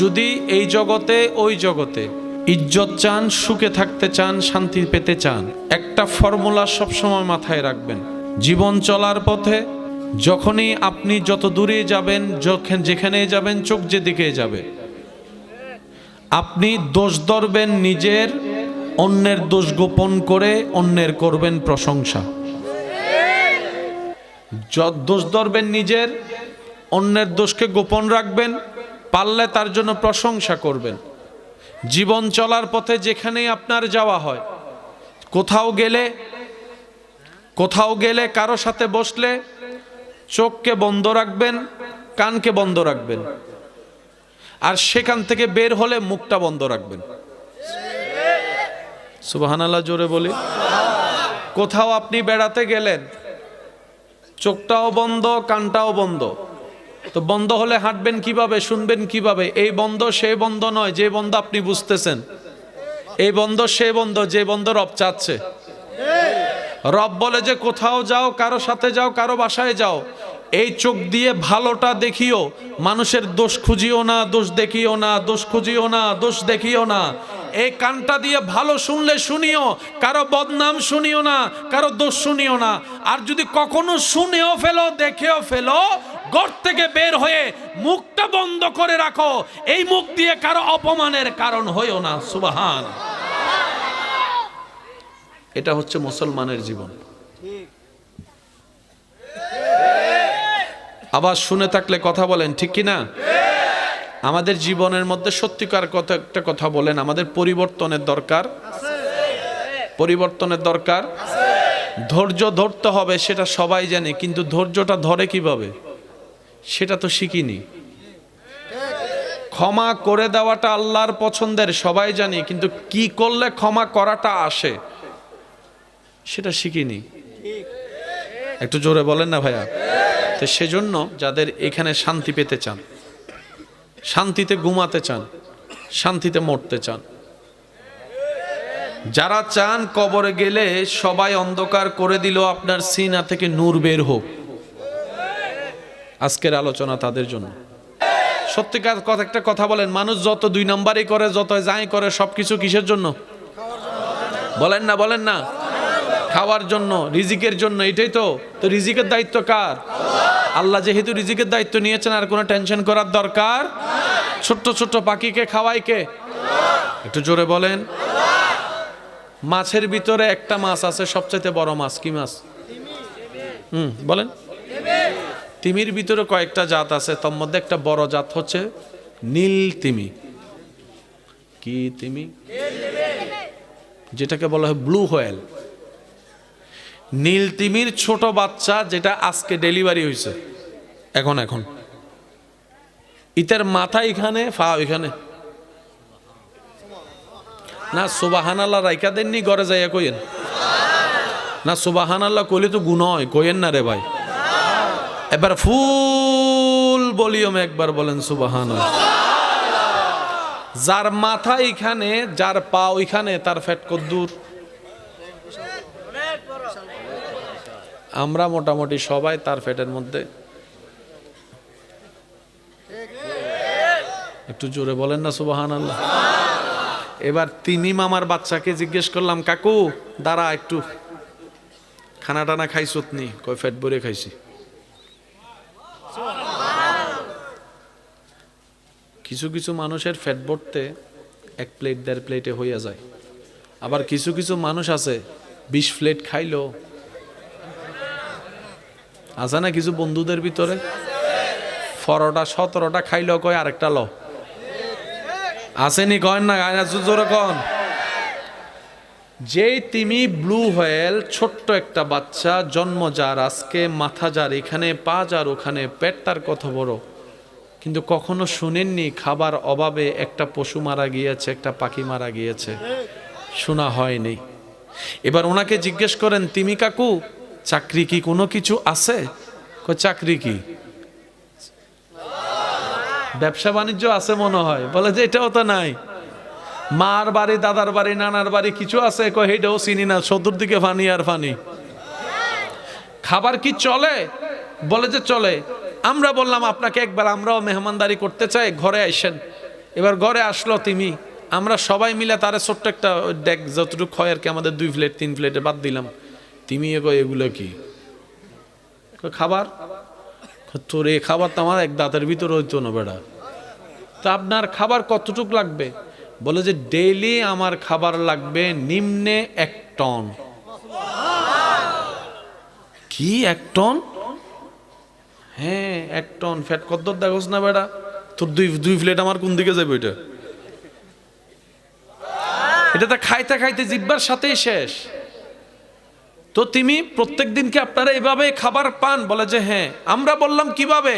যদি এই জগতে ওই জগতে ইজ্জত চান, সুখে থাকতে চান, শান্তি পেতে চান, একটা ফর্মুলা সবসময় মাথায় রাখবেন। জীবন চলার পথে যখনই আপনি যত দূরে যাবেন, যেখানে যাবেন, চোখ যেদিকে যাবে, আপনি দোষ ধরবেন নিজের, অন্যের দোষ গোপন করে অন্যের করবেন প্রশংসা। দোষ ধরবেন নিজের, অন্যের দোষকে গোপন রাখবেন, পারলে তার জন্য প্রশংসা করবেন। জীবন চলার পথে যেখানেই আপনার যাওয়া হয়, কোথাও গেলে কারো সাথে বসলে চোখকে বন্ধ রাখবেন, কানকে বন্ধ রাখবেন, আর সেখান থেকে বের হলে মুখটা বন্ধ রাখবেন। সুবহানাল্লাহ জোরে বলি। কোথাও আপনি বেড়াতে গেলেন, চোখটাও বন্ধ, কানটাও বন্ধ। তো বন্ধ হলে হাঁটবেন কিভাবে, শুনবেন কিভাবে? এই বন্ধ সেই বন্ধ নয় যে বন্ধ আপনি বুঝতেছেন, এই বন্ধ সেই বন্ধ যে বন্ধ রব চাচ্ছে। রব বলে যে কোথাও যাও, কারো সাথে যাও, কারো বাসায় যাও, এই চোখ দিয়ে ভালোটা দেখিও, মানুষের দোষ খুঁজিও না, দোষ দেখিও না, দোষ খুঁজিও না, দোষ দেখিও না। এই কানটা দিয়ে ভালো শুনলে শুনিও, কারো বদনাম শুনিও না, কারো দোষ শুনিও না। আর যদি কখনো শুনেও ফেলো, দেখেও ফেলো, ঘর থেকে বের হয়ে মুখটা বন্ধ করে রাখো। এই মুখ দিয়ে কারো অপমানের কারণ হইও না। সুবহান। এটা হচ্ছে মুসলমানের জীবন। আবার শুনে থাকলে কথা বলেন, ঠিক কি না? আমাদের জীবনের মধ্যে সত্যিকার একটা কথা বলেন, আমাদের পরিবর্তনের দরকার, পরিবর্তনের দরকার। ধৈর্য ধরতে হবে সেটা সবাই জানে, কিন্তু ধৈর্যটা ধরে কিভাবে সেটা তো শিখিনি। ক্ষমা করে দেওয়াটা আল্লাহর পছন্দের সবাই জানি, কিন্তু কি করলে ক্ষমা করাটা আসে সেটা শিখিনি। একটু জোরে বলেন না ভাইয়া। তো সেজন্য যাদের এখানে শান্তি পেতে চান, শান্তিতে ঘুমাতে চান, শান্তিতে মরতে চান, যারা চান কবরে গেলে সবাই অন্ধকার করে দিল, আপনার সিনা থেকে নূর বের হোক, আজকের আলোচনা তাদের জন্য। সত্যিকার কথা একটা কথা বলেন, মানুষ যত দুই নাম্বারই করে, যত যাই করে, সবকিছু কিসের জন্য? বলেন না, বলেন না। খাওয়ার জন্য, রিজিকের জন্য। এটাই তো। তো রিজিকের দায়িত্ব কার? আল্লাহ যেহেতু রিজিকের দায়িত্ব নিয়েছেন, আর কোনো টেনশন করার দরকার। ছোট্ট ছোট্ট পাখিকে খাওয়াই কে? একটু জোরে বলেন। মাছের ভিতরে একটা মাছ আছে সবচাইতে বড় মাছ, কি মাছ? বলেন। তিমির ভিতরে কয়েকটা জাত আছে, তার মধ্যে একটা বড় জাত হচ্ছে নীল তিমি। কি তিমি? যেটাকে বলা হয় ব্লু হোয়েল। নীল তিমির ছোট বাচ্চা, যেটা আজকে ডেলিভারি হয়েছে, এখন ইতার মাথা এখানে, ফা এখানে। না সুবহানাল্লাহ রাইকা দেননি, ঘরে যাইয়া কইেন না। সুবহানাল্লাহ কইলে তো গুনাহ হয়, কইেন না রে ভাই। এবার ফুল ভলিউমে একবার বলেন সুবহানাল্লাহ। যার মাথা এখানে, যার পা ওইখানে, তার ফ্যাট কদ্দুর? আমরা মোটামুটি সবাই তার ফ্যাটের মধ্যে। একটু জোরে বলেন না সুবহানাল্লাহ। এবার তিমি মামার বাচ্চাকে জিজ্ঞেস করলাম, কাকু দাঁড়া একটু, খানা টানা খাইছত নি? কয় ফ্যাট ভরে খাইছি। কিছু কিছু মানুষের ফ্যাট ভরতে 1 প্লেট 1.5 প্লেটে হইয়া যায়। আবার কিছু কিছু মানুষ আছে 20 প্লেট খাইলো। আছে না কিছু বন্ধুদের ভিতরে? 17টা 17টা খাইলো, কয় আরেকটা লো। আসেনি? কয় না, জোরে কন। যেই তিমি ব্লু হোয়েল, ছোট্ট একটা বাচ্চা, জন্ম যার আজকে, মাথা যার এখানে, পা যার ওখানে, পেট তার কত বড়, কিন্তু কখনো শুনেননি খাবার অভাবে একটা পশু মারা গিয়েছে, একটা পাখি মারা গিয়েছে? শোনা হয়নি। এবার ওনাকে জিজ্ঞেস করেন, তিমি কাকু চাকরি কি কোনো কিছু আছে? কয় চাকরি কি? ব্যবসা বাণিজ্য আছে মনে হয়। বলে যে এটাও তো নাই। মার বাড়ি, দাদার বাড়ি, নানার বাড়ি কিছু আছে? কয় এটাও চিনি না, চতুর্দিকে ফানি আর ফানি। খাবার কি চলে? বলে যে চলে। আমরা বললাম আপনাকে একবার আমরাও মেহমানদারি করতে চাই, ঘরে আইসেন। এবার ঘরে আসলো তিমি, আমরা সবাই মিলে তারে ছোট্ট একটা ডেক যতটুকু হয় আর কি, আমাদের 2 প্লেট 3 প্লেটে বাদ দিলাম। তিমি এগুলো কি? খাবার। তোর এই খাবার তো আমার এক দাঁতের ভিতরে হইতো না বেড়া। তা আপনার খাবার কতটুক লাগবে? বলে যে ডেইলি আমার খাবার লাগবে নিম্নে 1 টন। কি 1 টন? হ্যাঁ 1 টন। ফ্যাট কত দেখোস না বেড়া? তোর 2 প্লেট আমার কোন দিকে যাবে? এটা তো খাইতে খাইতে জিব্বার সাথেই শেষ। তো তুমি প্রত্যেক দিন কি আপনারা এভাবে খাবার পান? বলে যে হ্যাঁ। আমরা বললাম কিভাবে?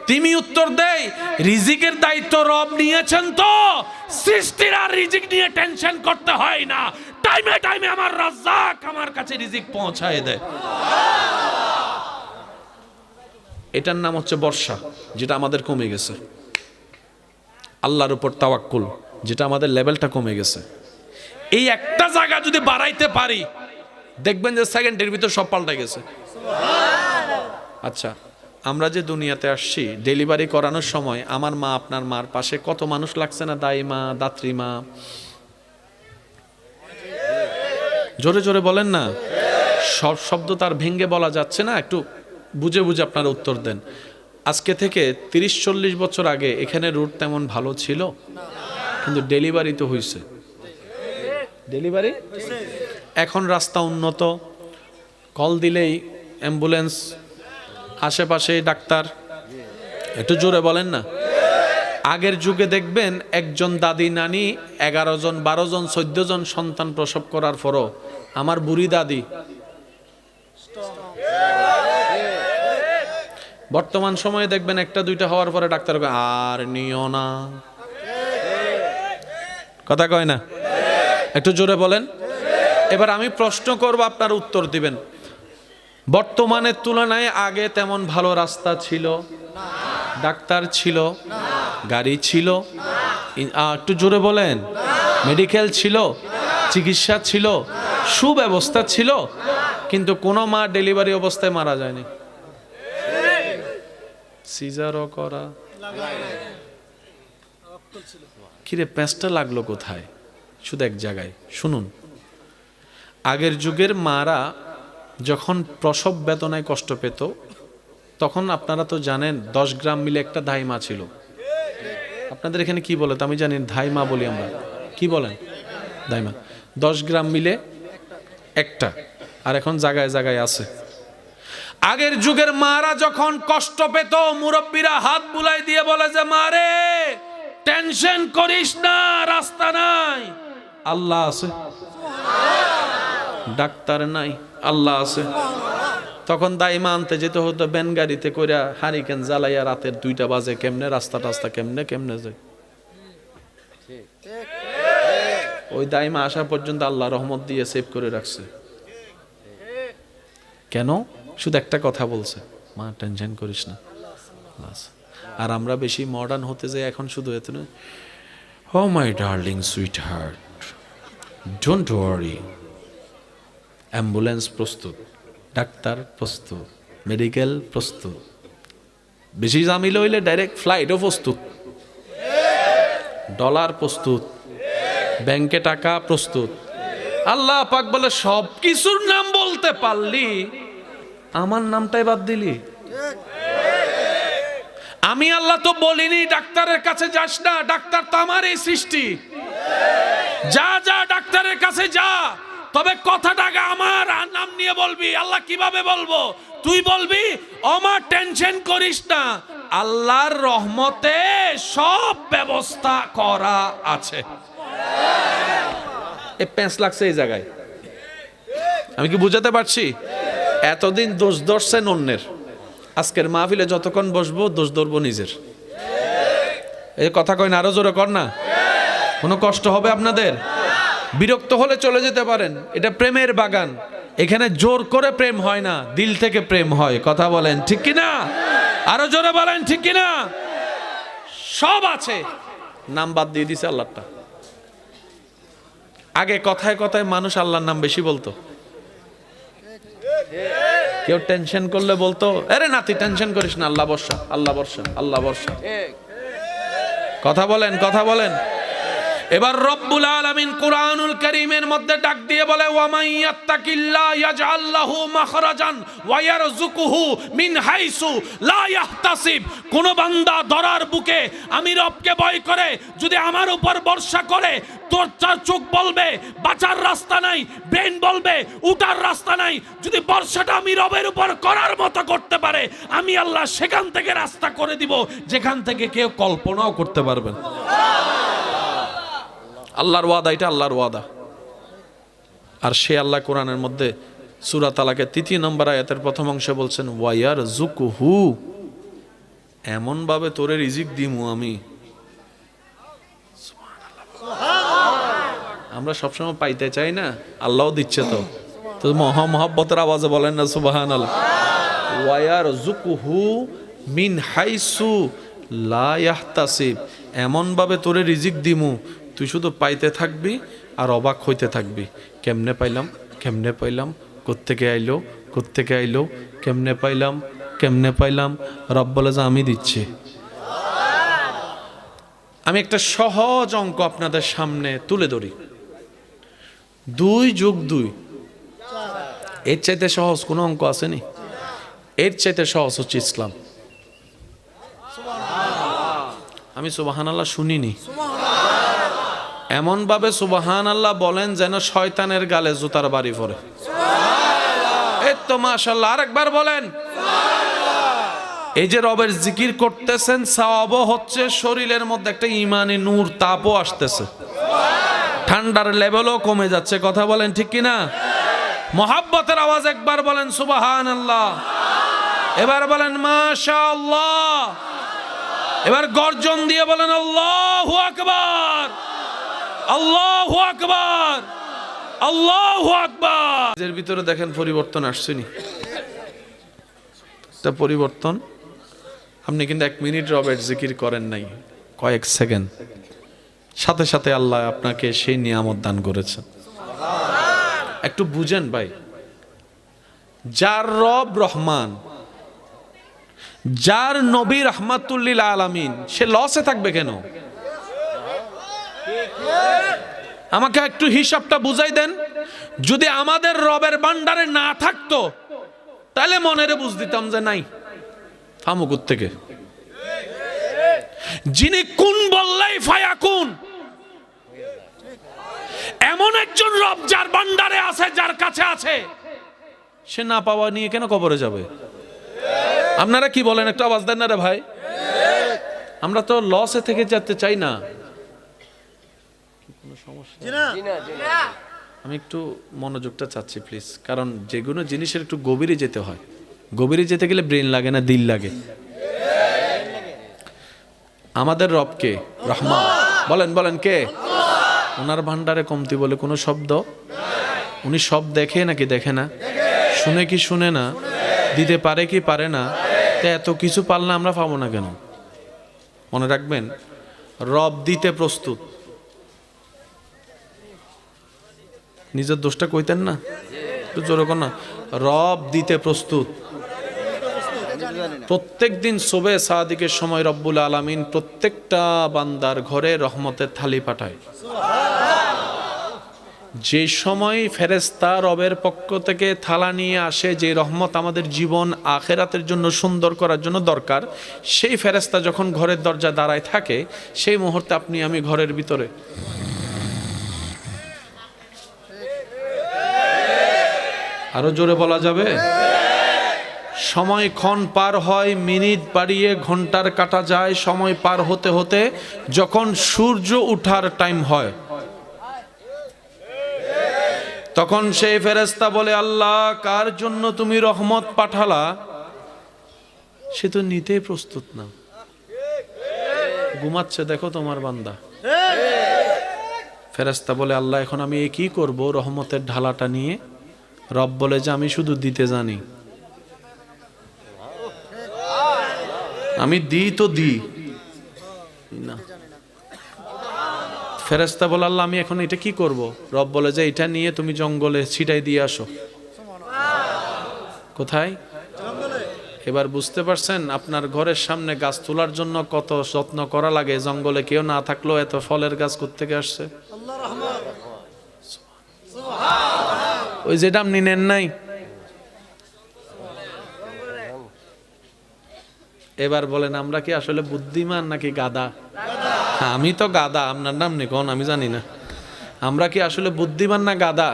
তুমি উত্তর দেয়, রিজিকের দায়িত্ব রব নিয়েছেন, তো সৃষ্টির আর রিজিক নিয়ে টেনশন করতে হয় না, টাইমে টাইমে আমার রাজ্জাক আমার কাছে রিজিক পৌঁছায় দেয়। এটার নাম হচ্ছে বর্ষা, যেটা আমাদের কমে গেছে। আল্লাহর উপর তাওয়াক্কুল, যেটা আমাদের লেভেলটা কমে গেছে। এই একটা জায়গা যদি বাড়াইতে পারি, দেখবেন যে সেকেন্ডের ভিতর সব পাল্টে গেছে। আচ্ছা, আমরা যে দুনিয়াতে আসছি, ডেলিভারি করানোর সময় আমার মা আপনার মার পাশে কত মানুষ লাগছে না? দাইমা, দাত্রীমা, জোরে জোরে বলেন না। সব শব্দ তার ভেঙ্গে বলা যাচ্ছে না, একটু বুঝে বুঝে আপনারা উত্তর দেন। আজকে থেকে 30-40 বছর আগে এখানে রুট তেমন ভালো ছিল, কিন্তু ডেলিভারি তো হয়েছে। ডেলিভারি এখন রাস্তা উন্নত, কল দিলেই অ্যাম্বুলেন্স, আশেপাশে ডাক্তার। একটু জোরে বলেন না। আগের যুগে দেখবেন একজন দাদি নানি 11 জন 12 জন 14 জন সন্তান প্রসব করার পরও আমার বুড়ি দাদি। বর্তমান সময়ে দেখবেন 1-2টা হওয়ার পরে ডাক্তার কয় আর নিও না। কথা কয় না? একটু জোরে বলেন। এবার আমি প্রশ্ন করব, আপনার উত্তর দিবেন। বর্তমানের তুলনায় আগে তেমন ভালো রাস্তা ছিল, ডাক্তার ছিল, গাড়ি ছিল, একটু জোরে বলেন, মেডিকেল ছিল, চিকিৎসা ছিল, সুব্যবস্থা ছিল, কিন্তু কোনো মা ডেলিভারি অবস্থায় মারা যায়নি। সিজারও করা। কিরে প্যাঁচটা লাগলো কোথায়? শুধু এক জায়গায়। শুনুন, আগের যুগের মারা যখন প্রসব বেদনায় কষ্ট পেত, তখন আপনারা তো জানেন 10 গ্রাম মিলে একটা ধাইমা ছিল। আপনাদের এখানে কি বলে আমি জানি, ধাইমা বলি আমরা। কি বলেন? ধাইমা। 10 গ্রাম মিলে একটা, আর এখন জায়গায় জায়গায় আছে। আগের যুগের মারা যখন কষ্ট পেত, মুরব্বীরা হাত বুলাই দিয়ে বলে যে মারে টেনশন করিস না, রাস্তা নাই, আল্লাহ আছে। ডাক্তার নাই, আল্লাহ আছে। তখন দাইমা আনতে যেতে হতো ব্যান গাড়িতে কইরা, হারিকেন জ্বালাইয়া রাতের 2টা বাজে, কেমনে রাস্তা কেমনে যায়। ওই দাইমা আসা পর্যন্ত আল্লাহ রহমত দিয়ে সেভ করে রাখছে। কেন? শুধু একটা কথা বলছে, মা টেনশন করিস না। আর আমরা বেশি মডার্ন হতে যাই এখন, শুধু এত না, oh my darling sweetheart, don't worry. Ambulance প্রস্তুত, ডাক্তার প্রস্তুত, মেডিকেল প্রস্তুত, বেশি জামিল হইলে ডাইরেক্ট ফ্লাইটও প্রস্তুত, ডলার প্রস্তুত, ব্যাংকে টাকা প্রস্তুত। আল্লাহ পাক বলে সব কিছুর নাম বলতে পারলি, আমার নামটাই বাদ দিলি। আমি আল্লাহ তো বলিনি ডাক্তারের কাছে যাস না, ডাক্তার তো আমার এই সৃষ্টি। যা যা ডাক্তারের কাছে যা, তবে কথাটাকে আমার নাম নিয়ে বলবি। আল্লাহ কিভাবে বলবো? তুই বলবি আমার টেনশন করিস না, আল্লাহর রহমতে সব ব্যবস্থা করা আছে। এ প্যাঁচ লাগছে এই জায়গায়। আমি কি বুঝাতে পারছি? এতদিন দোষ ধরছেন অন্যের, আজকের মাহফিলে যতক্ষণ বসবো দোষ ধরবো নিজের। এই কথা কয় না, আরো জোরে কর না। কোনো কষ্ট হবে আপনাদের? বিরক্ত হলে চলে যেতে পারেন। এটা প্রেমের বাগান, এখানে জোর করে প্রেম হয় না, দিল থেকে প্রেম হয়। কথা বলেন ঠিক কিনা? আরো জোরে বলেন ঠিক কিনা? সব আছে, নাম বাদ দিয়ে দিছে আল্লাহটা। আগে কথায় কথায় মানুষ আল্লাহর নাম বেশি বলতো। কেউ টেনশন করলে বলতো, আরে নাতি টেনশন করিস না, আল্লাহ বর্ষা, আল্লাহ বর্ষা, আল্লাহ বর্ষা। কথা বলেন, কথা বলেন। এবার রব্বুল আলামিন কুরআনুল কারীমের মধ্যে ডাক দিয়ে বলে, ওয়া মান ইয়াত্তাকিল্লাহ ইয়াজআল লাহু মাখরাজান ওয়া ইয়ারযুকুহু মিন হাইসু লা ইয়াহতাসিব। কোন বান্দা ধরার বুকে আমি রবকে ভয় করে যদি আমার উপর ভরসা করে, তোর চার চোখ বলবে বাঁচার রাস্তা নাই, ব্রেন বলবে উঠার রাস্তা নাই, যদি ভরসাটা আমি রবের উপর করার মতো করতে পারে, আমি আল্লাহ সেখান থেকে রাস্তা করে দিব যেখান থেকে কেউ কল্পনাও করতে পারবে না। আল্লাহর ওয়াদা, এটা আল্লাহর ওয়াদা। আর সে আল্লাহ কোরআনের মধ্যে সূরা তালাকের 3 নম্বর আয়াতের প্রথম অংশে বলছেন, ওয়ায়ারযুকুহু, এমন ভাবে তোরে রিজিক দিমু আমি। আমরা সবসময় পাইতে চাই না, আল্লাহও দিচ্ছে তো। তো মহব্বতের আওয়াজে বলেন না সুবহানাল্লাহ। ওয়ায়ারযুকুহু মিন হাইসু লা ইয়াহতাসিব, এমন ভাবে তোরে রিজিক দিমু তুই শুধু পাইতে থাকবি আর অবাক হইতে থাকবি। কেমনে পাইলাম, কেমনে পাইলাম, কোত্থেকে আইলো, কোত্থেকে আইলো, কেমনে পাইলাম, কেমনে পাইলাম। রব বলে যে আমি দিচ্ছি। আমি একটা সহজ অঙ্ক আপনাদের সামনে তুলে ধরি। 2 + 2, এর চাইতে সহজ কোনো অঙ্ক আসেনি? এর চাইতে সহজ হচ্ছে ইসলাম। আমি সুবহানাল্লাহ শুনিনি। এমন ভাবে সুবহানাল্লাহ বলেন যেন শয়তানের গালে জুতার বাড়ি পড়ে। এই তো মাশাআল্লাহ, আরেকবার বলেন। এই যে রবের জিকির করতেছেন, সওয়াবও হচ্ছে, শরীরের মধ্যে একটা ঈমানি নূর তাপও আসতেছে, ঠান্ডার লেভেলও কমে যাচ্ছে। কথা বলেন ঠিক কি না? মহব্বতের আওয়াজ একবার বলেন সুবহানাল্লাহ, এবার বলেন মাশাআল্লাহ, এবার গর্জন দিয়ে বলেন আল্লাহু আকবার, আল্লাহু আকবার, আল্লাহু আকবার। এর ভিতরে দেখেন পরিবর্তন আসছেনি। একটা পরিবর্তন, আপনি কিন্তু 1 মিনিট রবের জিকির করেন নাই, কয়েক সেকেন্ড, সাথে সাথে আল্লাহ আপনাকে সেই নিয়ামত দান করেছেন। একটু বুঝেন ভাই, যার রব রহমান, যার নবী রাহমাতুল লিল আলামিন, সে লসে থাকবে কেন? আমাকে একটু হিসাবটা বুঝাই দেন। যদি আমাদের রবের ভান্ডারে না থাকতো তাহলে মনেরে বুঝ দিতাম যে নাই, ফামুকুর থেকে। যিনি কুন বললেই ফায়াকুন, এমন একজন রব যার ভান্ডারে আছে, যার কাছে আছে, সে না পাওয়া নিয়ে কেন কবরে যাবে? আপনারা কি বলেন? একটা আওয়াজ দেন না রে ভাই। আমরা তো লসে থেকে যেতে চাই না। আমি একটু মনোযোগটা চাচ্ছি প্লিজ, কারণ যেগুলো জিনিসের একটু গভীরে যেতে হয়। গভীরে যেতে গেলে ব্রেন লাগে না, দিল লাগে। আমাদের রব কে? রহমান। বলেন বলেন কে? ওনার ভান্ডারে কমতি বলে কোনো শব্দ? উনি সব দেখে নাকি দেখে না? শুনে কি শুনে না? দিতে পারে কি পারে না? তো এত কিছু পারলে আমরা পাবো না কেন? মনে রাখবেন, রব দিতে প্রস্তুত। নিজের দোষটা কইতেন না, একটু জোরে কর না। রব দিতে প্রস্তুত। প্রত্যেক দিন সুবহে সাদিকের সময় রব্বুল আলামিন প্রত্যেকটা বান্দার ঘরে রহমতের থালি পাঠায়। যে সময় ফেরেশতা রবের পক্ষ থেকে থালা নিয়ে আসে, যে রহমত আমাদের জীবন আখেরাতের জন্য সুন্দর করার জন্য দরকার, সেই ফেরেশতা যখন ঘরের দরজা দাঁড়ায় থাকে, সেই মুহূর্তে আপনি আমি ঘরের ভিতরে আরো জোরে বলা যাবে, সময় ক্ষণ পার হয়, মিনিট বাড়িয়ে ঘন্টার কাটা যায়। সময় পার হতে হতে যখন সূর্য উঠার টাইম হয়, তখন সেই ফেরেশতা বলে, আল্লাহ কার জন্য তুমি রহমত পাঠালা? সে তো নিতে প্রস্তুত না, ঘুমাচ্ছে। দেখো তোমার বান্দা। ফেরেশতা বলে, আল্লাহ এখন আমি কি করব রহমতের ঢালাটা নিয়ে? রব বলে যে আমি শুধু দিতে জানি, আমি দিই তো দিই না। ফেরেশতা বলে, আল্লাহ আমি এখন এটা কি করব? রব বলে যে এটা নিয়ে তুমি জঙ্গলে ছিটাই দিয়ে আসো। কোথায়? এবার বুঝতে পারছেন আপনার ঘরের সামনে গাছ তোলার জন্য কত যত্ন করা লাগে, জঙ্গলে কেউ না থাকলেও এত ফলের গাছ কোত্থেকে আসছে? ওই যেটা আপনি নেন নাই। এবার বলেন আমরা কি আসলে বুদ্ধিমান নাকি গাধা? আমি তো গাধা, আপনার নাম নেই কোন আমি জানি না। আমরা কি আসলে বুদ্ধিমান না গাধা?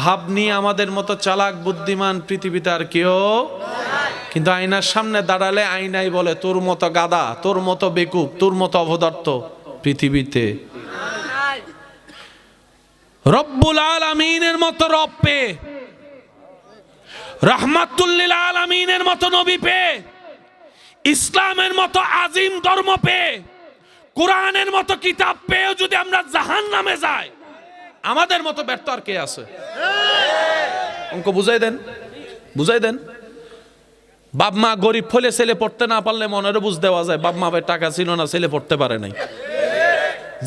ভাব নিয়ে আমাদের মতো চালাক বুদ্ধিমান পৃথিবীতে আর কেউ। কিন্তু আয়নার সামনে দাঁড়ালে আয়নাই বলে তোর মতো গাধা, তোর মতো বেকুব, তোর মতো অবদার্থ পৃথিবীতে রব্বুল আলামিনের মতো রব পেয়ে, রাহমাতুল লিল আলামিনের মতো নবী পেয়ে, ইসলামের মতো আজিম ধর্ম পেয়ে, কোরআনের মতো কিতাব পেয়েও যদি আমরা জাহান্নামে যাই, আমাদের মতো ব্যর্থ আর কে আছে? অঙ্ক বুঝাই দেন, বুঝাই দেন। বাপ মা গরিব হলে ছেলে পড়তে না পারলে মনের বুঝ দেওয়া যায় বাপ মা টাকা ছিল না, ছেলে পড়তে পারে নাই।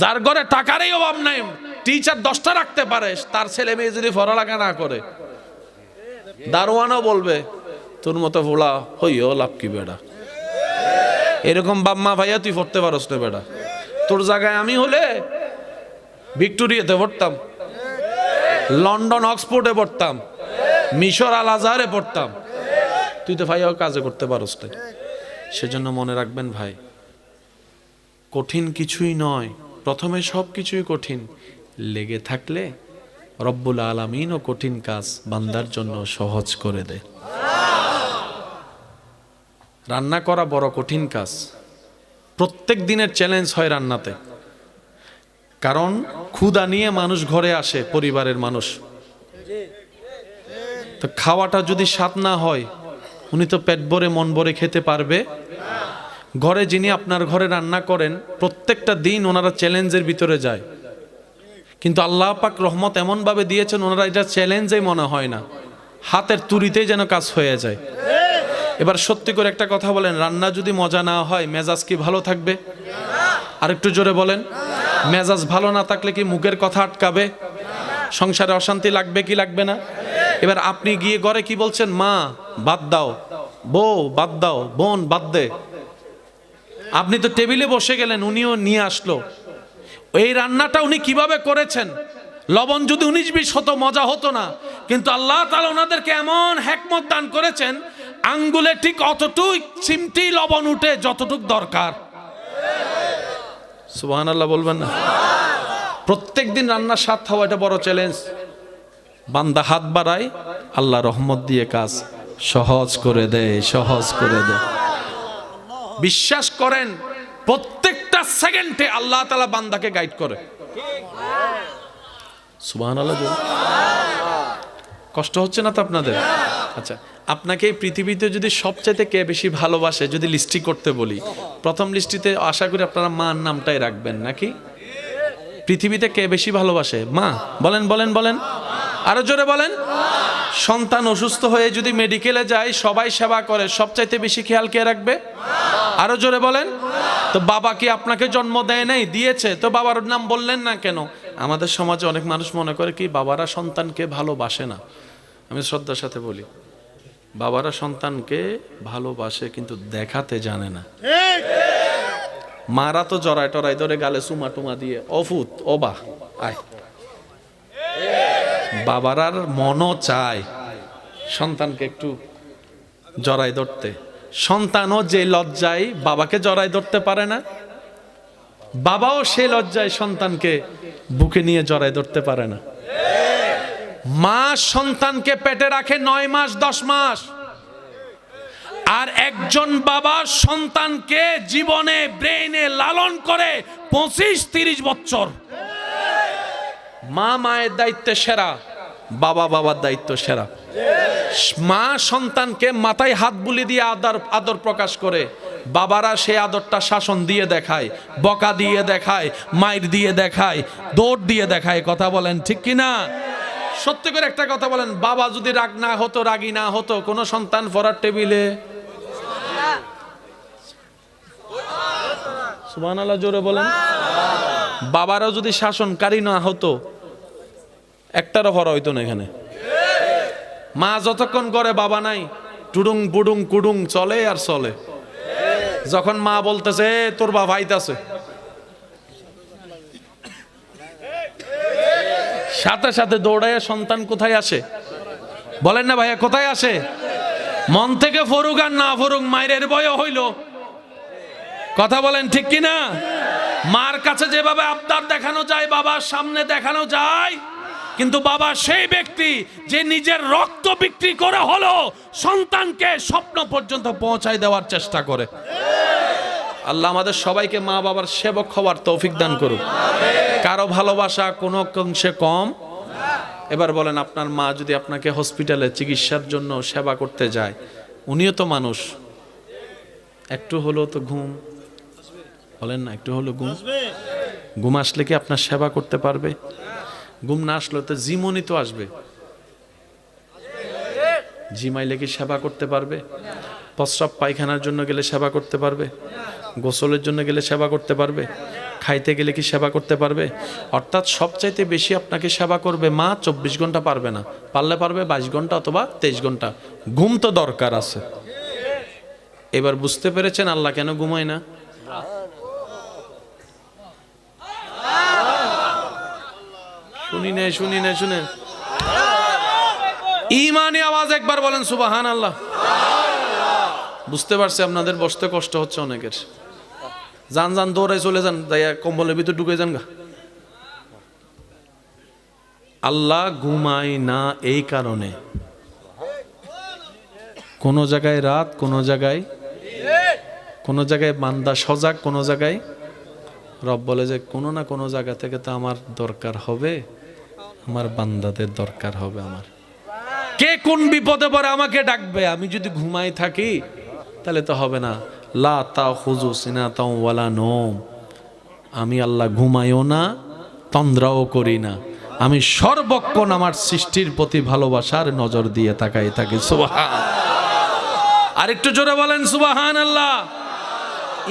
যার ঘরে টাকারই অভাব নাই, টিচার 10টা রাখতে পারে, তার ছেলে মেয়ে যদি পড়ালেখা না করে, দারোয়ানও বলবে তোর মতো ভোলা হইও লাভ কি বেড়া। এরকম বাপ মা ভাইয়া তুই পড়তে পারস না বেড়া, তোর জায়গায় আমি হলে ভিক্টোরিয়াতে পড়তাম, লন্ডন অক্সফোর্ডে পড়তাম, মিশর আল আজহারে পড়তাম, তুই তো ভাইয়াও কাজে করতে পারস না। সেজন্য মনে রাখবেন ভাই, কঠিন কিছুই নয়, প্রথমে সব কিছুই কঠিন, লেগে থাকলে রব্বুল আলামিনও কঠিন কাজ বান্দার জন্য সহজ করে দেয়। রান্না করা বড় কঠিন কাজ, প্রত্যেক দিনের চ্যালেঞ্জ হয় রান্নাতে, কারণ ক্ষুধা নিয়ে মানুষ ঘরে আসে, পরিবারের মানুষ, তো খাওয়াটা যদি স্বাদ না হয় উনি তো পেট ভরে মন ভরে খেতে পারবে? ঘরে যিনি আপনার ঘরে রান্না করেন প্রত্যেকটা দিন ওনারা চ্যালেঞ্জের ভিতরে যায়, কিন্তু আল্লাহ পাক রহমত এমন ভাবে দিয়েছেন ওনারা এটা চ্যালেঞ্জই মনে হয় না, হাতের তুড়িতেই যেন কাজ হয়ে যায়। এবার সত্যি করে একটা কথা বলেন, রান্না যদি মজা না হয় মেজাজ কি ভালো থাকবে? আর একটু জোরে বলেন। মেজাজ ভালো না থাকলে কি মুখের কথা আটকাবে? সংসারে অশান্তি লাগবে কি লাগবে না? এবার আপনি গিয়ে ঘরে কি বলছেন, মা বাদ দাও, বউ বাদ দাও, বোন বাদ দে। আপনি তো টেবিলে বসে গেলেন, উনিও নিয়ে আসলো, এই রান্নাটা উনি কিভাবে করেছেন, লবণ যদি 19-20 হতো মজা হতো না, কিন্তু আল্লাহ তাআলা ওনাদেরকে এমন হিকমত দান করেছেন, আঙ্গুলে ঠিক অতটুক চিমটি লবণ উঠে যতটুক দরকার। সুবহানাল্লাহ বলবেন না? প্রত্যেক দিন রান্নার স্বাদ খাওয়া এটা বড় চ্যালেঞ্জ। বান্দা হাত বাড়ায়, আল্লাহ রহমত দিয়ে কাজ সহজ করে দেয়, সহজ করে দেয়। বিশ্বাস করেন প্রত্যেকটা সেকেন্ডে আল্লাহ তাআলা বান্দাকে গাইড করে। সুবহানাল্লাহ। কষ্ট হচ্ছে না তো আপনাদের? আচ্ছা, আপনাকে এই পৃথিবীতে যদি সবচাইতে কে বেশি ভালোবাসে যদি লিস্টি করতে বলি, প্রথম লিস্টিতে আশা করি আপনারা মার নামটাই রাখবেন নাকি? পৃথিবীতে কে বেশি ভালোবাসে? মা। বলেন বলেন বলেন, আরো জোরে বলেন। সন্তান অসুস্থ হয়ে যদি মেডিকেলে যায়, সবাই সেবা করে, সবচাইতে বেশি খেয়াল কে রাখবে? আরো জোরে বলেন। তো বাবা কি আপনাকে জন্ম দেয় নাই? দিয়েছে, তো বাবার নাম বললেন না কেন? আমাদের সমাজে অনেক মানুষ মনে করে কি বাবারা সন্তানকে ভালোবাসে না। আমি শ্রদ্ধার সাথে বলি, বাবারা সন্তানকে ভালোবাসে কিন্তু দেখাতে জানে না। মারা তো জড়ায় টরাই ধরে গালে চুমা টুমা দিয়ে অফুত ও বাহ আয়, বাবারার মনও চায় সন্তানকে একটু জড়াই ধরতে। সন্তানও যে লজ্জায় বাবাকে জড়াই ধরতে পারে না, বাবাও সে লজ্জায় সন্তানকে বুকে নিয়ে জড়াই ধরতে পারে না। মা সন্তানকে পেটে রাখে 9 মাস 10 মাস, আর একজন বাবা সন্তানকে জীবনে ব্রেইনে লালন করে 25-30 বছর। মা মায়ের দায়িত্বে সেরা, বাবা বাবার দায়িত্ব সেরা। মা সন্তানকে মাথায় হাত বুলি দিয়ে আদর প্রকাশ করে, বাবারা সেই আদরটা শাসন দিয়ে দেখায়, বকা দিয়ে দেখায়, মাইর দিয়ে দেখায়, দৌড় দিয়ে দেখায়। কথা বলেন ঠিক কিনা? সত্যি করে একটা কথা বলেন, বাবা যদি রাগ না হতো, রাগী না হতো, কোন সন্তান পড়ার টেবিলে। সুবহানাল্লাহ জোরে বলেন। বাবারাও যদি শাসনকারী না হতো, একটারও পড়া হইতো না এখানে। মা যতক্ষণ করে বাবা নাই টুডুং বুডুং কুডুং চলে আর চলে। যখন মা বলতেছে তোর বাবা আইতাছে, সাথে সাথে দৌড়াইয়া সন্তান কোথায় আসে? বলেন না ভাইয়া, কোথায় আসে? মন থেকে ফরুক আর না ফরুক, মায়ের বয় হইল। কথা বলেন ঠিক কিনা? মার কাছে যেভাবে আবদার দেখানো যায়, বাবার সামনে দেখানো যায়, কিন্তু বাবা সেই ব্যক্তি যে নিজের রক্ত বিক্রি করে হলো সন্তানকে স্বপ্ন পর্যন্ত পৌঁছায় দেওয়ার চেষ্টা করে। আল্লাহ আমাদের সবাইকে মা বাবার সেবক হওয়ার তৌফিক দান করুক। কারো ভালোবাসা কোনো অংশে কম। এবার বলেন, আপনার মা যদি আপনাকে হসপিটালে চিকিৎসার জন্য সেবা করতে যায়, উনিও তো মানুষ, একটু হলো তো ঘুম, বলেন না, একটু হলো ঘুম, ঘুম আসলে কি আপনার সেবা করতে পারবে? ঘুম না আসলে তো জিমনি তো আসবে, জিমাইলে কি সেবা করতে পারবে? প্রস্রাব পায়খানার জন্য গেলে সেবা করতে পারবে? গোসলের জন্য গেলে সেবা করতে পারবে? খাইতে গেলে কি সেবা করতে পারবে? অর্থাৎ সবচাইতে বেশি আপনাকে সেবা করবে মা। 24 ঘন্টা পারবে না, পারলে পারবে 22 ঘন্টা অথবা 23 ঘন্টা। ঘুম তো দরকার আছে। এবার বুঝতে পেরেছেন আল্লাহ কেন ঘুমায় না? শুনেন ঈমানি আওয়াজ একবার বলেন সুবহানাল্লাহ। বুঝতে পারছি আপনাদের বসতে কষ্ট হচ্ছে অনেকের। যান দৌড়ায় চলে যান, যাইয়া কম্বলের ভিতর ঢুকে যান গা। আল্লাহ ঘুমায় না এই কারণে, কোন জায়গায় রাত, কোন জায়গায় বান্দা সজাগ, কোন জায়গায় রব বলে যে কোনো না কোনো জায়গা থেকে তো আমার দরকার হবে, আমার বান্দাদের দরকার হবে। আমার কে কোন বিপদে পড়ে আমাকে ডাকবে, আমি যদি ঘুমাই থাকি তাহলে তো হবে না। লা তাখুযু সিনাতাও ওয়ালা নওম, আমি আল্লাহ ঘুমাইও না, তন্দ্রাও করি না, আমি সর্বক্ষণ আমার সৃষ্টির প্রতি ভালোবাসার নজর দিয়ে তাকাই থাকি। সুবহান, আরেকটু জোরে বলেন সুবহানাল্লাহ।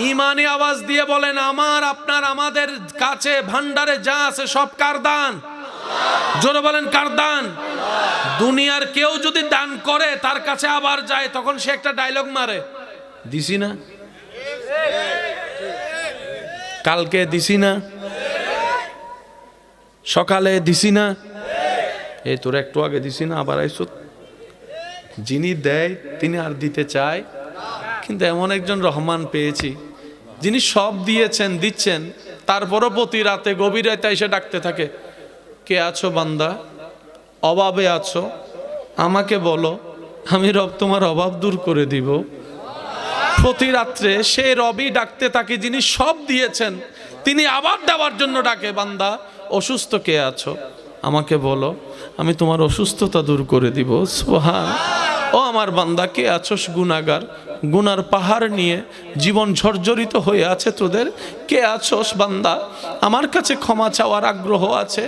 ঈমানি আওয়াজ দিয়ে বলেন, আমার আপনার আমাদের কাছে ভান্ডারে যা আছে সব কার দান? জোরে বলেন কার দান? দুনিয়ার কেউ যদি দান করে তার কাছে আবার যায়, তখন সে একটা ডায়লগ মারে, দিছি না, কালকে দিছি না, সকালে দিছি না, এই তোর একটু আগে দিছি না, আবার আইসো। যিনি দেয় তিনি আর দিতে চায়, কিন্তু এমন একজন রহমান পেয়েছি যিনি সব দিয়েছেন, দিচ্ছেন, তারপরও প্রতি রাতে গভীর রাতে এসে ডাকতে থাকে, কে আছো বান্দা, অভাবে আছো, আমাকে বলো, আমি রব তোমার অভাব দূর করে দিব। প্রতি রাত্রে সে রবই ডাকতে থাকে যিনি সব দিয়েছেন, তিনি আবার দেওয়ার জন্য ডাকে, বান্দা অসুস্থ কে আছো, আমাকে বলো, আমি তোমার অসুস্থতা দূর করে দিব। সুবহান। ও আমার বান্দা, কে আছোস গুনাহগার, গুনার পাহাড় নিয়ে জীবন ঝরঝরিত হয়ে আছে তোদের, কে আছোস বান্দা, আমার কাছে ক্ষমা চাওয়ার আগ্রহ আছে,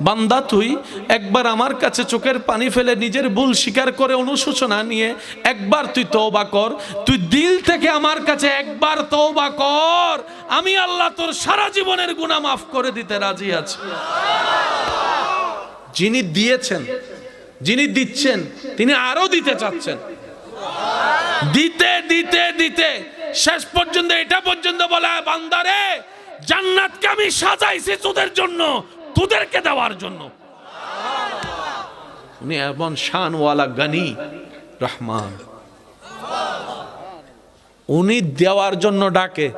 বান্দা তুই একবার আমার কাছে চোখের পানি ফেলে নিজের ভুল স্বীকার করে অনুশোচনা নিয়ে একবার তুই তওবা কর, তুই দিল থেকে আমার কাছে একবার তওবা কর, আমি আল্লাহ তোর সারা জীবনের গুনাহ মাফ করে দিতে রাজি আছি। যিনি দিয়েছেন, যিনি দিচ্ছেন, তিনি আরো দিতে চাচ্ছেন। দিতে দিতে দিতে শেষ পর্যন্ত এটা পর্যন্ত বলা, বান্দারে জান্নাতকে আমি সাজাইছি তোদের জন্য, তোদেরকে দেওয়ার জন্য। উনি এমন শানওয়ালা গানি রহমান, উনি দেওয়ার জন্য ডাকে।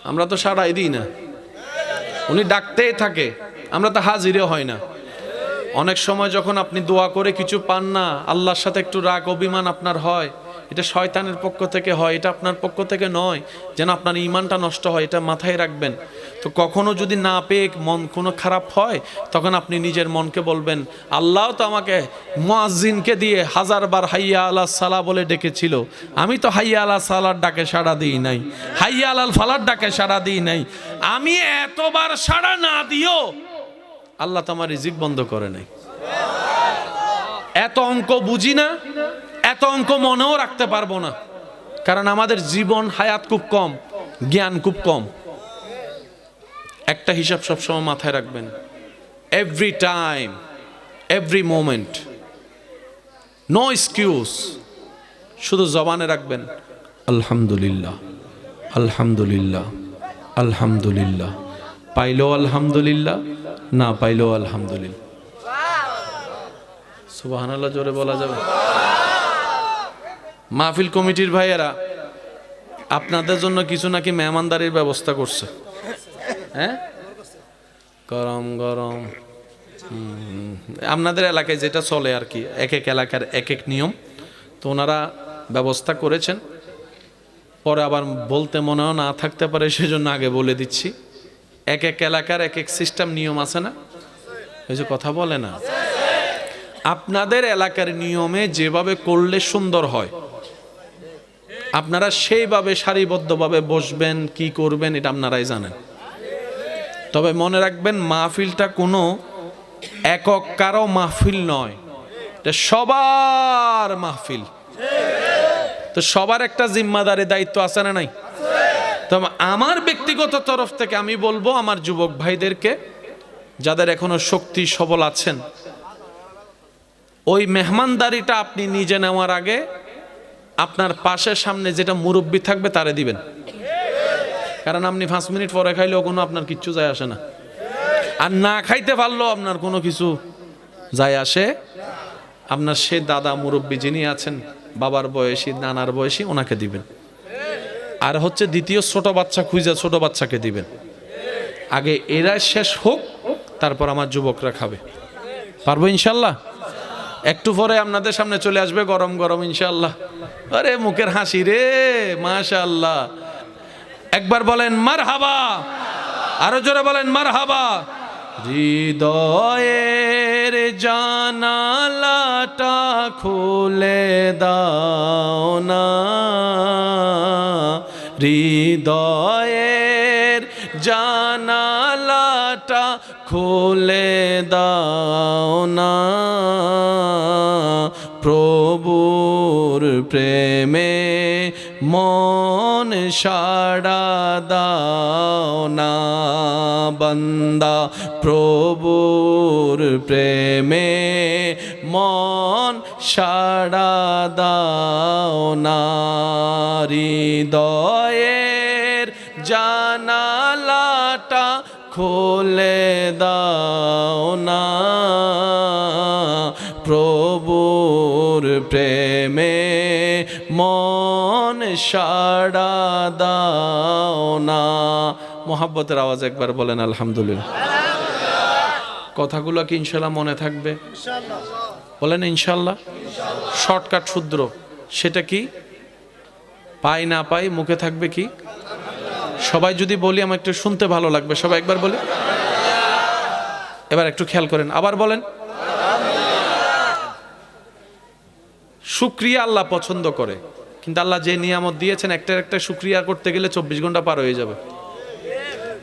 আমরা তো সাড়াই দিই না, উনি ডাকতেই থাকে, আমরা তো হাজিরও হয় না। অনেক সময় যখন আপনি দোয়া করে কিছু পান না, আল্লাহর সাথে একটু রাগ অভিমান আপনার হয়, এটা শয়তানের পক্ষ থেকে হয়, এটা আপনার পক্ষ থেকে নয়, যেন আপনার ঈমানটা নষ্ট হয়, এটা মাথায় রাখবেন। তো কখনো যদি না পেয়ে মন কোনো খারাপ হয়, তখন আপনি নিজের মনকে বলবেন, আল্লাহ তো আমাকে মুয়াজ্জিনকে দিয়ে 1000 বার হাইয়া আলা সালা বলে ডেকেছিল, আমি তো হাইয়া আলা সালার ডাকে সাড়া দিই নাই, হাইয়া আলাল ফালার ডাকে সাড়া দিই নাই, আমি এতবার সাড়া না দিও আল্লাহ তো আমার রিজিক বন্ধ করে নাই। এত অঙ্ক বুঝি না, এত অঙ্ক মনেও রাখতে পারবো না, কারণ আমাদের জীবন হায়াত খুব কম, জ্ঞান খুব কম। একটা হিসাব সবসময় মাথায় রাখবেন, এভরি মোমেন্ট, নো এক্সকিউজ। শুধু জবানে রাখবেন আলহামদুলিল্লাহ, আলহামদুলিল্লাহ, আলহামদুলিল্লাহ। পাইলেও আলহামদুলিল্লাহ, না পাইলেও আলহামদুলিল্লাহ। সুবহানাল্লাহ জোরে বলা যাবে? মাহফিল কমিটির ভাইয়েরা আপনাদের জন্য কিছু নাকি মেহমানদারির ব্যবস্থা করছে। হ্যাঁ, গরম গরম। আপনাদের এলাকায় যেটা চলে আর কি, এক এক এলাকার এক এক নিয়ম, তো ওনারা ব্যবস্থা করেছেন। পরে আবার বলতে মনেও না থাকতে পারে, সেজন্য আগে বলে দিচ্ছি। এক এক এলাকার এক এক সিস্টেম নিয়ম আছে না? এই যে কথা বলে না, আপনাদের এলাকার নিয়মে যেভাবে করলে সুন্দর হয়, আপনারা সেইভাবে সারিবদ্ধভাবে বসবেন, কি করবেন এটা আপনারাই জানেন। তবে মনে রাখবেন, মাহফিলটা কোনো একক কারো মাহফিল নয়, এটা সবার মাহফিল। তো সবার একটা জিম্মাদারি দায়িত্ব আছে না নাই? তবে আমার ব্যক্তিগত তরফ থেকে আমি বলবো আমার যুবক ভাইদেরকে, যাদের এখনো শক্তি সবল আছেন, ওই মেহমানদারিটা আপনি নিজে নেওয়ার আগে আপনার পাশের সামনে যেটা মুরব্বি থাকবে তারে দিবেন। কারণ আপনি 5 মিনিট পরে খাইলেও কোনো আপনার কিচ্ছু যায় আসে না, আর না খাইতে পারলেও আপনার কোনো কিছু যায় আসে। আপনার সে দাদা মুরব্বি যিনি আছেন, বাবার বয়সী, নানার বয়সী, ওনাকে দিবেন। আর হচ্ছে দ্বিতীয় ছোট বাচ্চা খুঁজে ছোট বাচ্চাকে দিবেন। আগে এরা শেষ হোক, তারপর আমার যুবকরা খাবে। পারবো ইনশাল্লাহ? একটু পরে আপনাদের সামনে চলে আসবে গরম গরম ইনশাল্লাহ। আরে মুখের হাসি রে, মাশাআল্লাহ। একবার বলেন মারহাবা, আরো জোরে বলেন মারহাবা। হৃদয়ের জানালাটা খুলে দাও না, হৃদয়ের জানালাটা খুলে দাও না, প্রভুর প্রেমে মন সাড়া দাও না বান্দা, প্রভুর প্রেমে মন সাড়া দাও না, হৃদয়ের জানালাটা খুলে দাও না, প্রভুর প্রেমে মন সাড়া দাও না। মোহাব্বতের আওয়াজ একবার বলেন আলহামদুলিল্লাহ। কথাগুলো কি ইনশাল্লাহ মনে থাকবে? বলেন ইনশাল্লাহ। শর্টকাট সূত্র সেটা কি? পাই না পাই মুখে থাকবে কি? সবাই যদি বলি আমার একটু শুনতে ভালো লাগবে। সবাই একবার বলি, এবার একটু খেয়াল করেন, আবার বলেন। শুকরিয়া আল্লাহ পছন্দ করে, কিন্তু আল্লাহ যে নিয়ামত দিয়েছেন একটা একটা শুকরিয়া করতে গেলে 24 ঘন্টা পার হয়ে যাবে।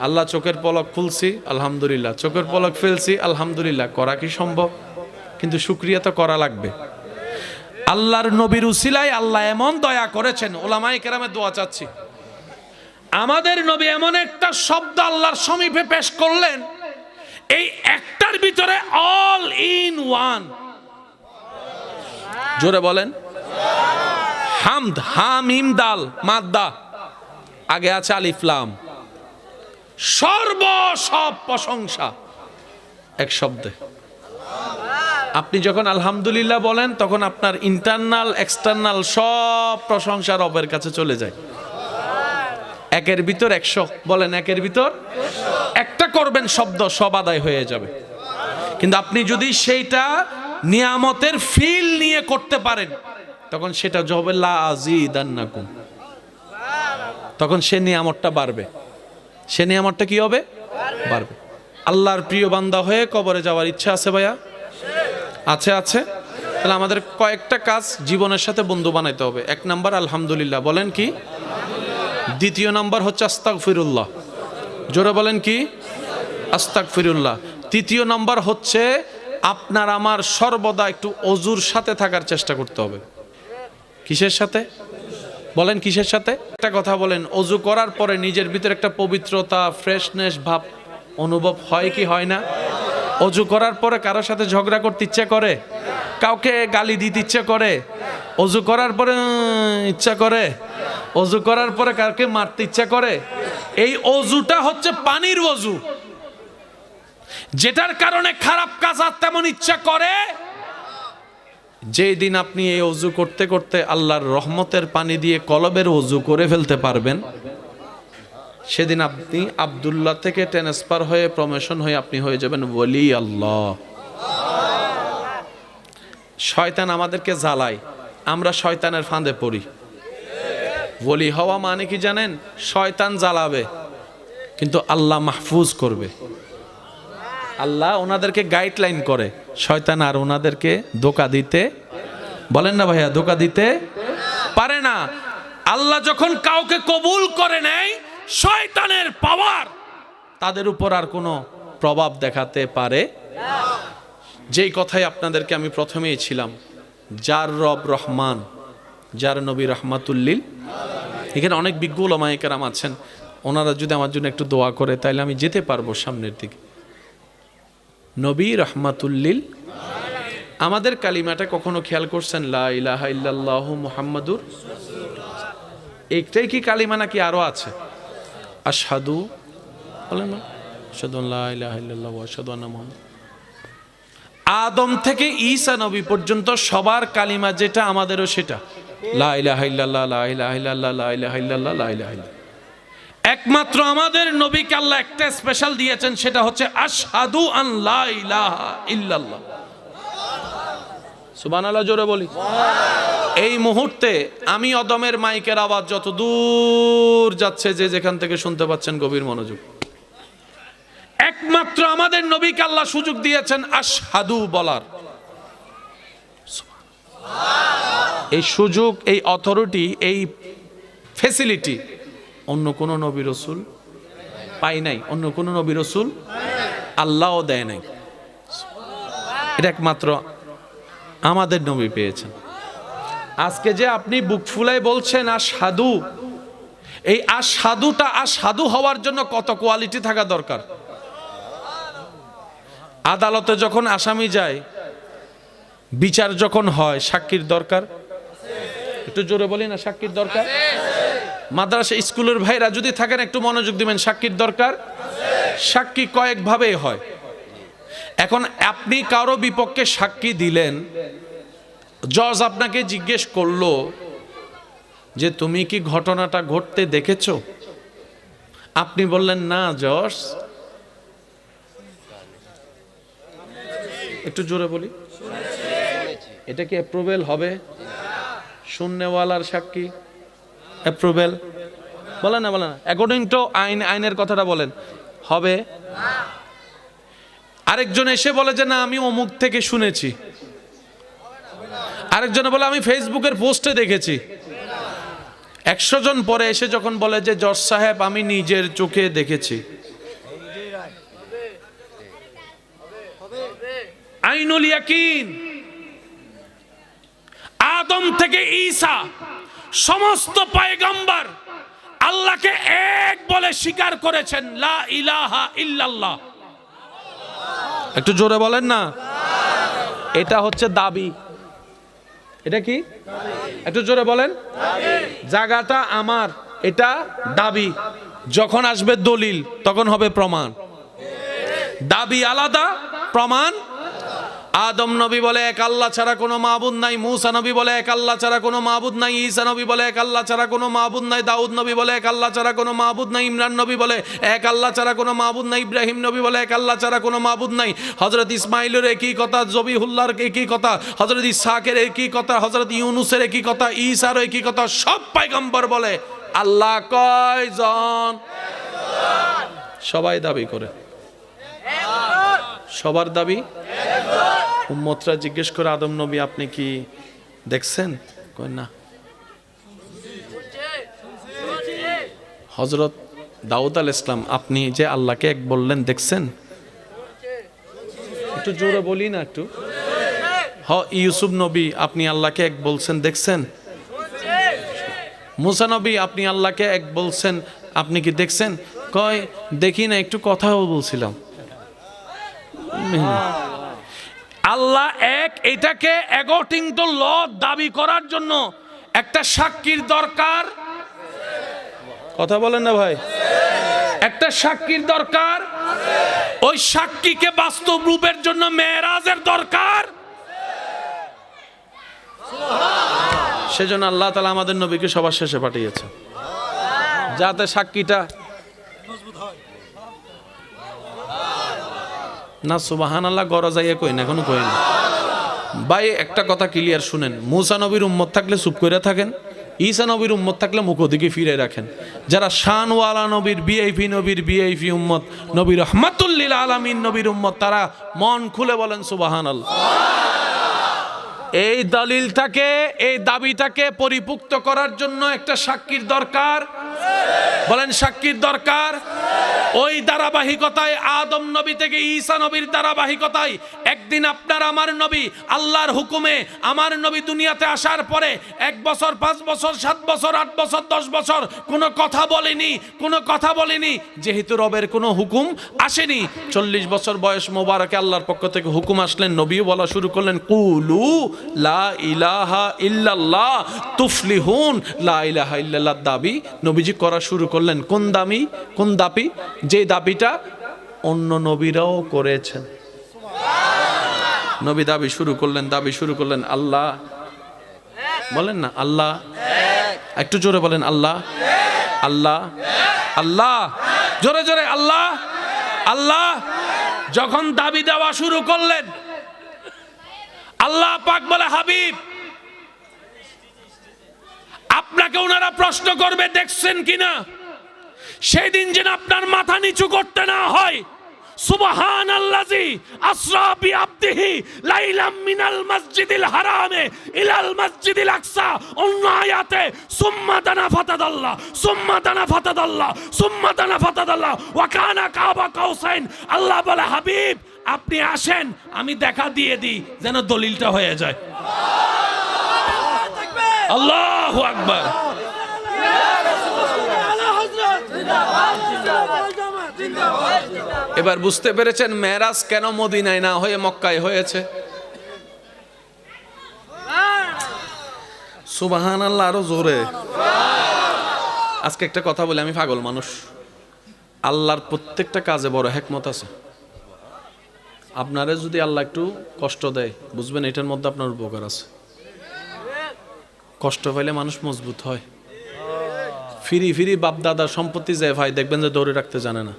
আল্লাহ চোখের পলক খুলছি আলহামদুলিল্লাহ, চোখের পলক ফেলছি আলহামদুলিল্লাহ, করা কি সম্ভব? কিন্তু শুকরিয়া তো করা লাগবে। আল্লাহর নবীর উসিলায় আল্লাহ এমন দয়া করেছেন, ওলামায়ে কেরামের দোয়া চাচ্ছি, আমাদের নবী এমন একটা শব্দ আল্লাহর সমীপে পেশ করলেন, এই একটার ভিতরে অল ইন ওয়ান। জোরে বলেন হামদ, হামিম দাল মাদ্দা, আগে আছে আলিফ লাম, সব প্রশংসা এক শব্দে। আপনি যখন আলহামদুলিল্লাহ বলেন তখন আপনার ইন্টারনাল এক্সটার্নাল সব প্রশংসা রবের কাছে চলে যায়। একের ভিতর 100 বলেন, একের ভিতর একটা করবেন শব্দ, সব আদায় হয়ে যাবে। কিন্তু আপনি যদি সেইটা নিয়ামতের ফিল নিয়ে করতে পারেন, তখন সেটা হবে লা আযীদান্নাকুম, তখন সে নিয়ামতটা বাড়বে। সে নিয়ামতটা কি হবে? বাড়বে। আল্লাহর প্রিয় বান্দা হয়ে কবরে যাওয়ার ইচ্ছা আছে ভাইয়া? আছে, আছে। তাহলে আমাদের কয়েকটা কাজ জীবনের সাথে বন্ধু বানাইতে হবে। 1 নাম্বার আলহামদুলিল্লাহ, বলেন কি? দ্বিতীয় নাম্বার হচ্ছে আস্তাগফিরুল্লাহ, জোরে বলেন কি? আস্তাগফিরুল্লাহ। তৃতীয় নাম্বার হচ্ছে আপনার আমার সর্বদা একটু অজুর সাথে থাকার চেষ্টা করতে হবে। কিসের সাথে? বলেন কিসের সাথে? একটা কথা বলেন, অজু করার পরে নিজের ভিতরে একটা পবিত্রতা, ফ্রেশনেস ভাব অনুভব হয় কি হয় না? অজু করার পরে কারোর সাথে ঝগড়া করতে ইচ্ছা করে, কাউকে গালি দিতে ইচ্ছা করে, অজু করার পরে ইচ্ছা করে, অজু করার পরে কাউকে মারতে ইচ্ছা করে। এই অজুটা হচ্ছে পানির অজু, যেটার কারণে খারাপ কাজ আর তেমন ইচ্ছা করে। যেই দিন আপনি এই অজু করতে করতে আল্লাহর রহমতের পানি দিয়ে কলবের অজু করে ফেলতে পারবেন, সেদিন আপনি আব্দুল্লাহ থেকে ট্রান্সফার হয়ে প্রমোশন হয়ে আপনি হয়ে যাবেন ওলি আল্লাহ। শয়তান আমাদেরকে জ্বালায়, আমরা শয়তানের ফাঁদে পড়ি। ওলি হওয়া মানে কি জানেন? শয়তান জ্বালাবে কিন্তু আল্লাহ মাহফুজ করবে, আল্লাহ ওনাদেরকে গাইডলাইন করে, শয়তান আর ওনাদেরকে ধোঁকা দিতে, বলেন না ভাইয়া, ধোঁকা দিতে পারে না। আল্লাহ যখন কাউকে কবুল করে নেয়, শয়তানের পাওয়ার তাদের উপর আর কোনো প্রভাব দেখাতে পারে। যেই কথাই আপনাদেরকে আমি প্রথমেই ছিলাম, যার রব রহমান, যার নবী রহমাতুল্লিল। এখানে অনেক বিজ্ঞ উলামায়ে কেরাম আছেন, ওনারা যদি আমার জন্য একটু দোয়া করে তাইলে আমি যেতে পারবো সামনের দিকে। নবী রহমাতুল্লিল। আমাদের কালিমাটা কখনো খেয়াল করছেন? লা ইলাহা ইল্লাল্লাহু মুহাম্মাদুর, একটাই কি কালিমা নাকি আরো আছে? আশহাদু, বলেন না, আশহাদু লা ইলাহা ইল্লাল্লাহু ওয়া আশহাদু আন্না মুহাম্মাদ। আদম থেকে ঈসা নবী পর্যন্ত সবার কালিমা যেটা, আমাদেরও সেটা, লা ইলাহা ইল্লাল্লাহ, লা ইলাহা ইল্লাল্লাহ, লা ইলাহা ইল্লাল্লাহ, লা ইলাহা ইল্লাল্লাহ। একমাত্র আমাদের নবীকে আল্লাহ একটা স্পেশাল দিয়েছেন, সেটা হচ্ছে আশহাদু আন লা ইলাহা ইল্লাল্লাহ। সুবহানাল্লাহ জোরে বলি। এই মুহূর্তে আমি অদমের মাইকের আওয়াজ যত দূর যাচ্ছে, যে যেখান থেকে শুনতে পাচ্ছেন গভীর মনোযোগ। একমাত্র আমাদের নবীকে আল্লাহ সুযোগ দিয়েছেন আশহাদু বলার। এই সুযোগ, এই অথরিটি, এই ফ্যাসিলিটি অন্য কোন নবী রাসূল পাই নাই, অন্য কোন নবী রাসূল আল্লাহও দেয় নাই। এটা একমাত্র আমাদের নবী পেয়েছেন। আজকে যে আপনি বুক ফুলাই বলছেন আশহাদু, এই আশহাদুটা, আশহাদু হওয়ার জন্য কত কোয়ালিটি থাকা দরকার। আদালতে যখন আসামি যায়, বিচার যখন হয়, সাক্ষীর দরকার। একটু জোরে বলি না, সাক্ষীর দরকার। মাদ্রাসা স্কুলের ভাইরা যদি থাকেন একটু মনোযোগ দিবেন, সাক্ষীর দরকার। সাক্ষী কয়েক ভাবে হয়। এখন আপনি কারো বিপক্ষে সাক্ষী দিলেন, জজ আপনাকে জিজ্ঞেস করলো যে তুমি কি ঘটনাটা ঘটতে দেখেছো? আপনি বললেন না জজ। একটু জোরে বলি, এটা কি অ্যাপ্রুভেল হবে? শূন্যওয়ালার সাক্ষী অ্যাপ্রুভেল? বলেন না, বলেন না। অ্যাকর্ডিং টু আইন, আইনের কথাটা বলেন, হবে? আরেকজন এসে বলে যে না আমি অমুক থেকে শুনেছি, আরেকজনে বলে আমি ফেসবুকের পোস্টে দেখেছি। 100 জন পরে এসে যখন বলে যে জজ সাহেব আমি নিজের চোখে দেখেছি, আইনুল ইয়াকিন। আদম থেকে ঈসা সমস্ত পয়গম্বর আল্লাহকে এক বলে স্বীকার করেছেন, লা ইলাহা ইল্লাল্লাহ। একটু জোরে বলেন না। এটা হচ্ছে দাবি। এটা কি? একটু জোরে বলেন। জায়গাটা আমার, এটা দাবি। যখন আসবে দলিল তখন হবে প্রমাণ। দাবি আলাদা, প্রমাণ। আদম নবী বলে এক আল্লাহ ছাড়া কোনো মাবুদ নাই, মূসা নবী বলে এক আল্লাহ ছাড়া কোনো মাবুদ নাই, ঈসা নবী বলে এক আল্লাহ ছাড়া কোনো মাবুদ নাই, দাউদ নবী বলে এক আল্লাহ ছাড়া কোনো মাবুদ নাই, ইমরান নবী বলে এক আল্লাহ ছাড়া কোনো মাবুদ নাই, ইব্রাহিম নবী বলে এক আল্লাহ ছাড়া কোনো মাবুদ নাই, হযরত ইসমাইলের একই কথা, জবিহুল্লাহর একই কথা, হযরত ইসহাকের একই কথা, হযরত ইউনূসের একই কথা, ঈসার একই কথা। সব পয়গম্বর বলে আল্লাহ কয়জন? সবাই দাবি করে, সবার দাবি। উম্মতরা জিজ্ঞেস করে আদম নবী আপনি কি দেখছেন? কই না। হযরত দাউদ আলাইহিস সালাম আপনি যে আল্লাহকে এক বললেন দেখছেন? একটু জোরে বলি না একটু। ইউসুফ নবী আপনি আল্লাহকে এক বলছেন দেখছেন? মুসা নবী আপনি আল্লাহকে এক বলছেন, আপনি কি দেখছেন? কয় দেখি না, একটু কথাও বলছিলাম। আল্লাহ এক, এটাকে অ্যাকর্ডিং টু ল দাবি করার জন্য একটা সাক্ষীর দরকার। কথা বলেন না ভাই? একটা সাক্ষীর দরকার। ওই সাক্ষীকে বাস্তব রূপের জন্য মেরাজের দরকার। সেজন্য আল্লাহ তাআলা আমাদের নবীকে সবার শেষে পাঠিয়েছে, যাতে সাক্ষীটা না। সুবহানাল্লাহ, গরজ আইয়া কই না, এখনো কই না ভাই। একটা কথা ক্লিয়ার শুনেন, মুসা নবীর উম্মত থাকলে চুপ করে থাকেন, ঈসা নবীর উম্মত থাকলে মুখ দিকে ফিরে রাখেন। যারা শানওয়ালা নবীর ভিআইপি উম্মত, নবী রাহমাতুল লিল আলামিন নবীর উম্মত, তারা মন খুলে বলেন সুবহানাল্লাহ। এই দলিলটাকে, এই দাবিটাকে পরিপুক্ত করার জন্য একটা সাক্ষীর দরকার। বলেন সাক্ষীর দরকার। ওই ধারাবাহিকতায় আদম নবী থেকে ঈসা নবীর ধারাবাহিকতায় একদিন আপনার আমার নবী আল্লাহর হুকুমে, আমার নবী দুনিয়াতে আসার পরে 1 বছর, 5 বছর, 7 বছর, 8 বছর, 10 বছর কোনো কথা বলেনি, যেহেতু রবের কোনো হুকুম আসেনি। 40 বছর বয়স মোবারকে আল্লাহর পক্ষ থেকে হুকুম আসলেন, নবীও বলা শুরু করলেন, কুলু লা ইলাহা ইল্লাল্লাহ তুফলিহুন। লা ইলাহা ইল্লাল্লাহ দাবি নবীজি করা শুরু করলেন। কোন দাবি? যে দাবিটা অন্য নবীরাও করেছেন। নবী দাবি শুরু করলেন আল্লাহ। বলেন না আল্লাহ, একটু জোরে বলেন আল্লাহ, আল্লাহ, আল্লাহ, জোরে জোরে আল্লাহ, আল্লাহ। যখন দাবি দেওয়া শুরু করলেন, আল্লাহ পাক বলে, হাবিব আপনাকে ওনারা প্রশ্ন করবে, দেখছেন কিনা? সেই দিন যেন আপনার মাথা নিচু করতে না হয়। সুবহানাল্লাযী আসরা বিআবদিহি লাইলাম মিনাল মাসজিদিল হারামে ইলাল মাসজিদিল আকসা। অন্য আয়াতে সুম্মা দানা ফাতাদাল্লাহ, সুম্মা দানা ফাতাদাল্লাহ, সুম্মা দানা ফাতাদাল্লাহ ওয়া কানা কাবা কাউসাইন। আল্লাহ বলে, হাবিব আপনি আসেন, আমি দেখা দিয়ে দিই, যেন দলিলটা হয়ে যায়। আল্লাহু আকবার। এবার বুঝতে পেরেছেন মেরাজ কেন মদিনায় না হয়ে মক্কায় হয়েছে? সুবহানাল্লাহ, আরো জোরে। আজকে একটা কথা বলি, আমি পাগল মানুষ। আল্লাহর প্রত্যেকটা কাজে বড় হিকমত আছে। আপনারে যদি আল্লাহ একটু কষ্ট দেয়, বুঝবেন এটার মধ্যে আপনার উপকার আছে। কষ্ট পাইলে মানুষ মজবুত হয়। ফিরি বাপ দাদার সম্পত্তি যে ভাই, দেখবেন যে ধরে রাখতে জানে না।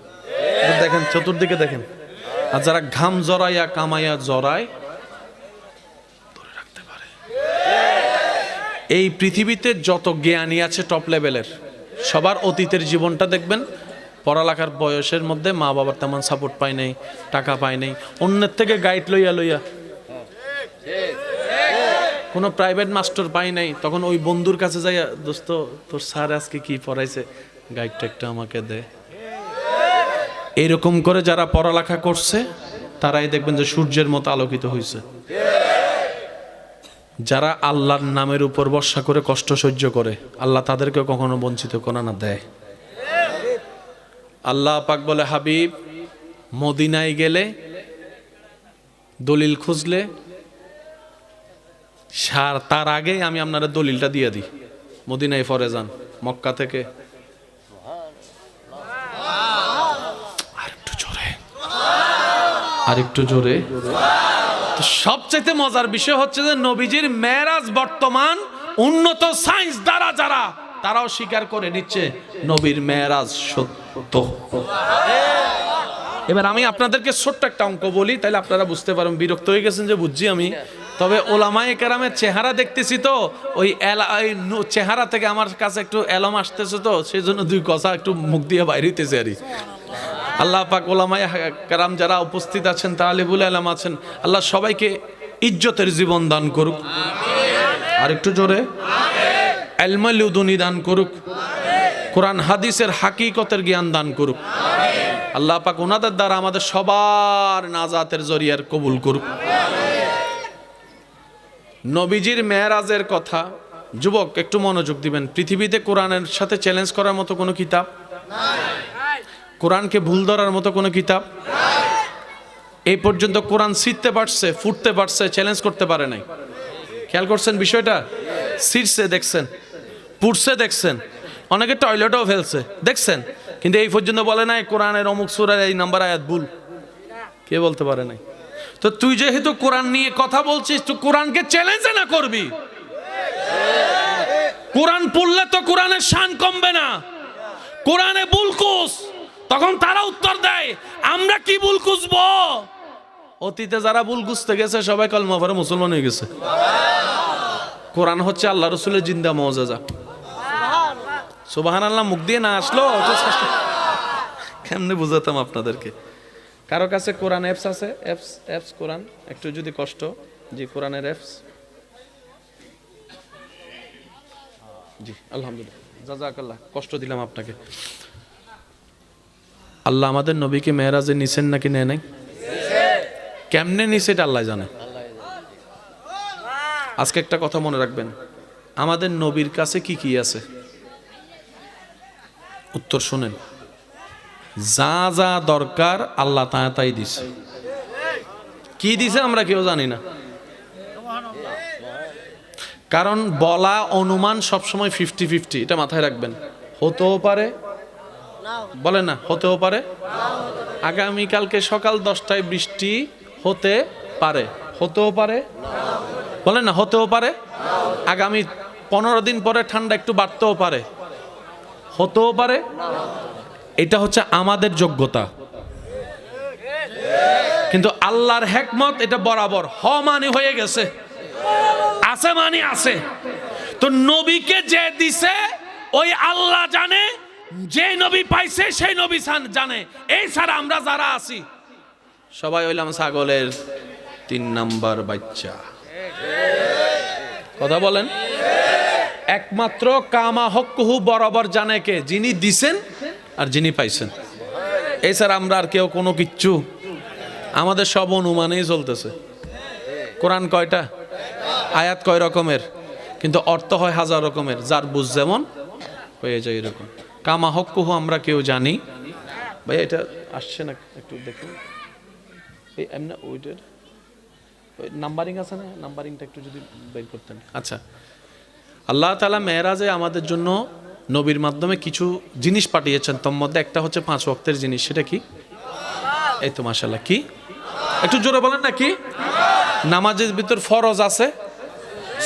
দেখেন চতুর্দিকে দেখেন, আর যারা ঘাম জড়াইয়া কামাইয়া জড়ায় ধরে রাখতে পারে। এই পৃথিবীতে যত জ্ঞানী আছে টপ লেভেলের, সবার অতীতের জীবনটা দেখবেন। পড়ালেখার বয়সের মধ্যে মা বাবার তেমন সাপোর্ট পায় নাই, টাকা পায় নাই, অন্যের থেকে গাইড লইয়া কোনো প্রাইভেট মাস্টার পাই নাই, তখন ওই বন্ধুর কাছে যাইয়া, দোস্ত তোর স্যার আজকে কি পড়াইছে, গাইডটা একটু আমাকে দে। এরকম করে যারা পড়ালেখা করছে তারাই দেখবেন যে সূর্যের মতো আলোকিত হয়েছে। যারা আল্লাহর নামের উপর ভরসা করে কষ্ট সহ্য করে, আল্লাহ তাদেরকে কখনো বঞ্চিত করে না, দেয়। আল্লাহ পাক বলে, হাবিব মদিনায় গেলে দলিল খুঁজলে তার আগে আমি আপনারা দলিলটা দিয়ে দিই। মদিনায় পরে যান, মক্কা থেকে আরেকটু জোরে। তো সবচেয়ে মজার বিষয় হচ্ছে যে নবীজির মেরাজ বর্তমান উন্নত সায়েন্স দ্বারা যারা, তারাও স্বীকার করে নিচ্ছে নবীর মেরাজ সত্য। এবার আমি আপনাদেরকে ছোট্ট একটা অঙ্ক বলি, তাহলে আপনারা বুঝতে পারবেন। বিরক্ত হয়ে গেছেন যে বুঝছি আমি, তবে ওলামায়ে কেরামের চেহারা দেখতেছি তো, ওই চেহারা থেকে আমার কাছে একটু এলম আসতেছে, তো সেই জন্য 2 কথা একটু মুখ দিয়ে বাইরে হইতেছে আর কি। আল্লাহ পাক ওলামায়ে কেরাম যারা উপস্থিত আছেন, তালিবুল ইলম আছেন, আল্লাহ সবাইকে ইজ্জতের জীবন দান করুক, আর একটু জোরে ইলমে লুদুনি দান করুক, কোরআন হাদিসের হাকিকতের জ্ঞান দান করুক। আল্লাহ পাক ওনাদের দ্বারা আমাদের সবার নাজাতের জরিয়ার কবুল করুক। নবীজির মেরাজের কথা, যুবক একটু মনোযোগ দিবেন। পৃথিবীতে কোরআনের সাথে চ্যালেঞ্জ করার মতো কোনো কিতাব নাই, কোরআনকে ভুল ধরার মতো কোনো কিতাব। এই পর্যন্ত কোরআন ছিঁড়তে পারছে, ফুটতে পারছে, চ্যালেঞ্জ করতে পারে নাই। খেয়াল করছেন বিষয়টা? ছিঁড়ছে দেখছেন, পুড়ছে দেখছেন, অনেকে টয়লেটও ফেলছে দেখছেন, কিন্তু এই পর্যন্ত বলে নাই কোরআনের অমুক সূরার এই নাম্বার আয়াত ভুল। কে বলতে পারে নাই? তো তুই যেহেতু কোরআন নিয়ে কথা বলছিস, তুই কোরআনকে চ্যালেঞ্জ না করবি। কোরআন পড়লে তো কোরআনের শান কমবে না। কোরআনে ভুল কুস, তখন তারা উত্তর দেয় আমরা কি ভুল খুঁজবো? অতীতে যারা ভুল খুঁজতে গেছে সবাই কলমা পড়ে মুসলমান হয়ে গেছে। কোরআন হচ্ছে আল্লাহ রসুলের জিন্দা মুআজিজা। সুবহানাল্লাহ মুখ দিয়ে না আসলো কেমনে বুঝাতাম আপনাদেরকে? কারো কাছে কোরআন অ্যাপস আছে? অ্যাপস কোরআন একটু যদি কষ্ট, জি কোরআনের অ্যাপস, জি আলহামদুলিল্লাহ, জাযাকাল্লাহ, কষ্ট দিলাম আপনাকে। আল্লাহ আমাদের নবীকে মেরাজে নিছেন নাকি নেয় নাই? কেমনে নিছে এটা আল্লাহ জানে। আজকে একটা কথা মনে রাখবেন, আমাদের নবীর কাছে কি কি আছে? উত্তর শুনেন, যা যা দরকার আল্লাহ তাই দিছে। কি দিছে আমরা কেউ জানি না, কারণ বলা অনুমান সবসময় 50-50, এটা মাথায় রাখবেন। হতেও পারে, বলেন না, হতেও পারে আগামীকালকে সকাল 10টায় বৃষ্টি হতে পারে, হতেও পারে, বলেন না, হতেও পারে আগামী 15 দিন পরে ঠান্ডা একটু বাড়তেও পারে, হতেও পারে। এটা হচ্ছে আমাদের যোগ্যতা, কিন্তু আল্লাহর হিকমত এটা বরাবর মানে হয়ে গেছে, আছে মানে আছে। তো নবীকে যে দিছে ওই আল্লাহ জানে, যে নবী পাইছে সেই নবী জানে। এই ছাড়া আমরা যারা আছি সবাই হইলাম ছাগলের 3 নাম্বার বাচ্চা। কথা বলেন? একমাত্র কামা হক্কুহু বরাবর জানে কে? যিনি দিছেন আর যিনি পাইছেন। এছাড়া আমরা আর কেউ কোনো কিচ্ছু, আমাদের সব অনুমানেই চলতেছে। কোরআন কয়টা? আয়াত কয় রকমের? কিন্তু অর্থ হয় হাজার রকমের, যার বুঝ যেমন হয়ে যায় এরকম। কামা হক্কুহু আমরা কেউ জানি। ভাই এটা আসছে না, একটু দেখুন। এই এমনি ওইটার নাম্বারিং আছে না, নাম্বারিংটা একটু যদি বের করতেন। আচ্ছা, আল্লাহ তাআলা মেরাজে আমাদের জন্য নবীর মাধ্যমে কিছু জিনিস পাঠিয়েছেন, তার মধ্যে একটা হচ্ছে 5 ওয়াক্তের জিনিস। সেটা কি? এই তো মাশাআল্লাহ, কি একটু জোরে বলেন না। কি? নামাজের ভিতর ফরজ আছে,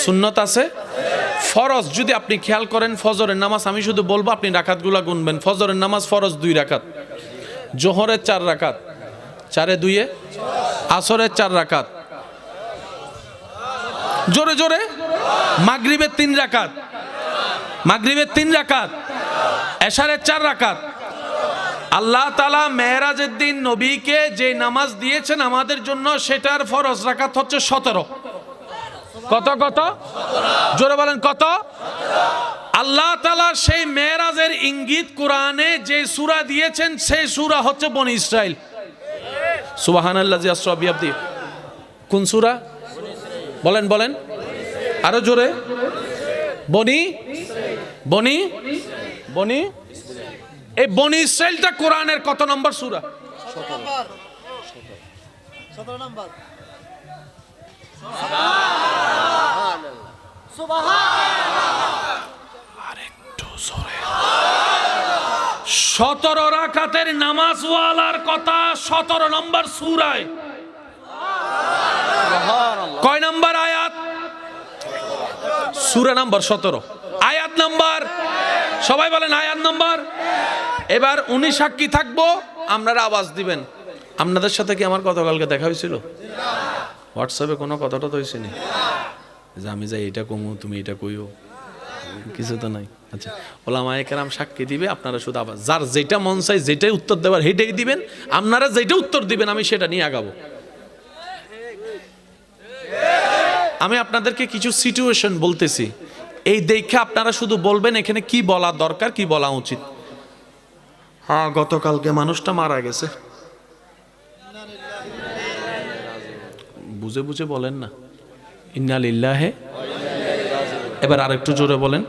সুন্নত আছে। ফরজ যদি আপনি খেয়াল করেন, ফজরের নামাজ, আমি শুধু বলবো আপনি রাকাতগুলো গুনবেন। ফজরের নামাজ ফরজ 2 রাকাত, জোহরের 4 রাকাত, 4 2 আসরের 4 রাকাত, জোরে জোরে মাগরিবের 3 রাকাত, মাগরিবের 3 রাকাত, এশারের 4 রাকাত। আল্লাহ তাআলা মেরাজের দিন নবীকে যে নামাজ দিয়েছেন আমাদের জন্য, সেটার ফরজ রাকাত হচ্ছে 17। কত কত? জোরে বলেন কত? আল্লাহ তাআলা সেই মেরাজের ইঙ্গিত কোরআনে যে সূরা দিয়েছেন, সেই সূরা হচ্ছে বনি ইসরাইল। সুবহানাল্লাযী আসরা বিআবদি। কোন সূরা? বলেন বলেন আরো জোরে। বনি বনি বনি এই বনি ইসরাইলটা কোরআনের কত নম্বর সূরা? 17 নম্বর। 17 রাকাতের নামাজওয়ালার কথা 17 নম্বর সূরায়। কয় নম্বর আয়াত? সূরা নম্বর 17, আয়াত নম্বর, সবাই বলেন আয়াত নম্বর। এবার উনি সাক্ষী থাকবো, আপনারা আওয়াজ দিবেন। আপনাদের সাথে কি আমার গতকালকে দেখা হয়েছিল? হোয়াটসঅ্যাপে কোনো কথাটা তো হয়েছে না যে আমি যাই এটা কমু, তুমি এটা কইও, কিছু তো নাই। আচ্ছা, ওলামায়ে কেরাম সাক্ষী দিবে, আপনারা শুধু আবার যার যেটা মন চাই, যেটাই উত্তর দেওয়ার সেটাই দিবেন। আপনারা যেটা উত্তর দিবেন আমি সেটা নিয়ে আগাবো। আমি আপনাদেরকে কিছু সিচুয়েশন বলতেছি, এই দেখে আপনারা শুধু বলবেন এখানে কি বলা দরকার, কি বলা উচিত। হ্যাঁ, গতকালকে মানুষটা মারা গেছে, বুঝে বুঝে বলেন না ইন্না লিল্লাহি। এবার আরেকটু জোরে বলেন।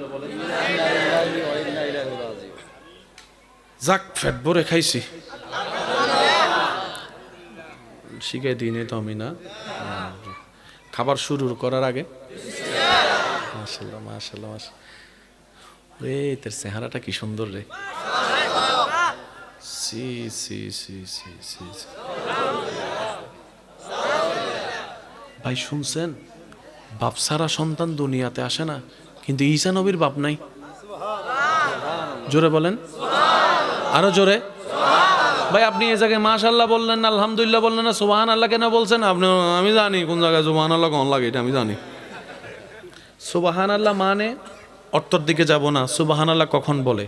যাক, ফ্যাট ভরে খাইছি, শিখাই দিই তো আমি না, খাবার শুরু করার আগে মাশাআল্লাহ মাশাআল্লাহ রে, তোর চেহারাটা কি সুন্দর রে, সি সি সি সি সি। ভাই শুনছেন, বাপ সারা সন্তান দুনিয়াতে আসে না, কিন্তু ঈসা নবীর বাপ নাই। জোরে বলেন, আরো জোরে। ভাই আপনি এই জায়গায় মাশাআল্লাহ বললেন না, আলহামদুলিল্লাহ বললেন না, সুবহানাল্লাহ কেন বলছেন আপনি? আমি জানি কোন জায়গায় সুবহানাল্লাহ কোন লাগে, এটা আমি জানি। সুবহানাল্লাহ মানে, অর্থের দিকে যাব না, সুবহানাল্লাহ কখন বলে?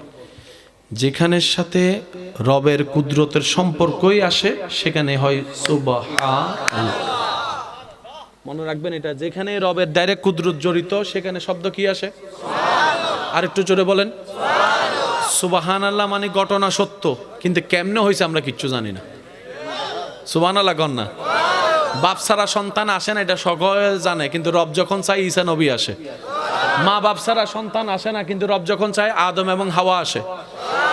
যেখানের সাথে রবের কুদরতের সম্পর্কই আসে সেখানে হয় সুবহানাল্লাহ। মনে রাখবেন এটা, যেখানে রবের ডাইরেক্ট কুদরত জড়িত সেখানে শব্দ কি আসে? আর একটু জোরে বলেন। সুবহানাল্লাহ মানে ঘটনা সত্য, কিন্তু কেমনে হয়েছে আমরা কিচ্ছু জানি না। সুবহানাল্লাহ কন না। বাপ ছাড়া সন্তান আসে না, এটা সকলে জানে, কিন্তু রব যখন চায় ঈসা নবী আসে। মা বাপ ছাড়া সন্তান আসে না, কিন্তু রব যখন চায় আদম এবং হাওয়া আসে।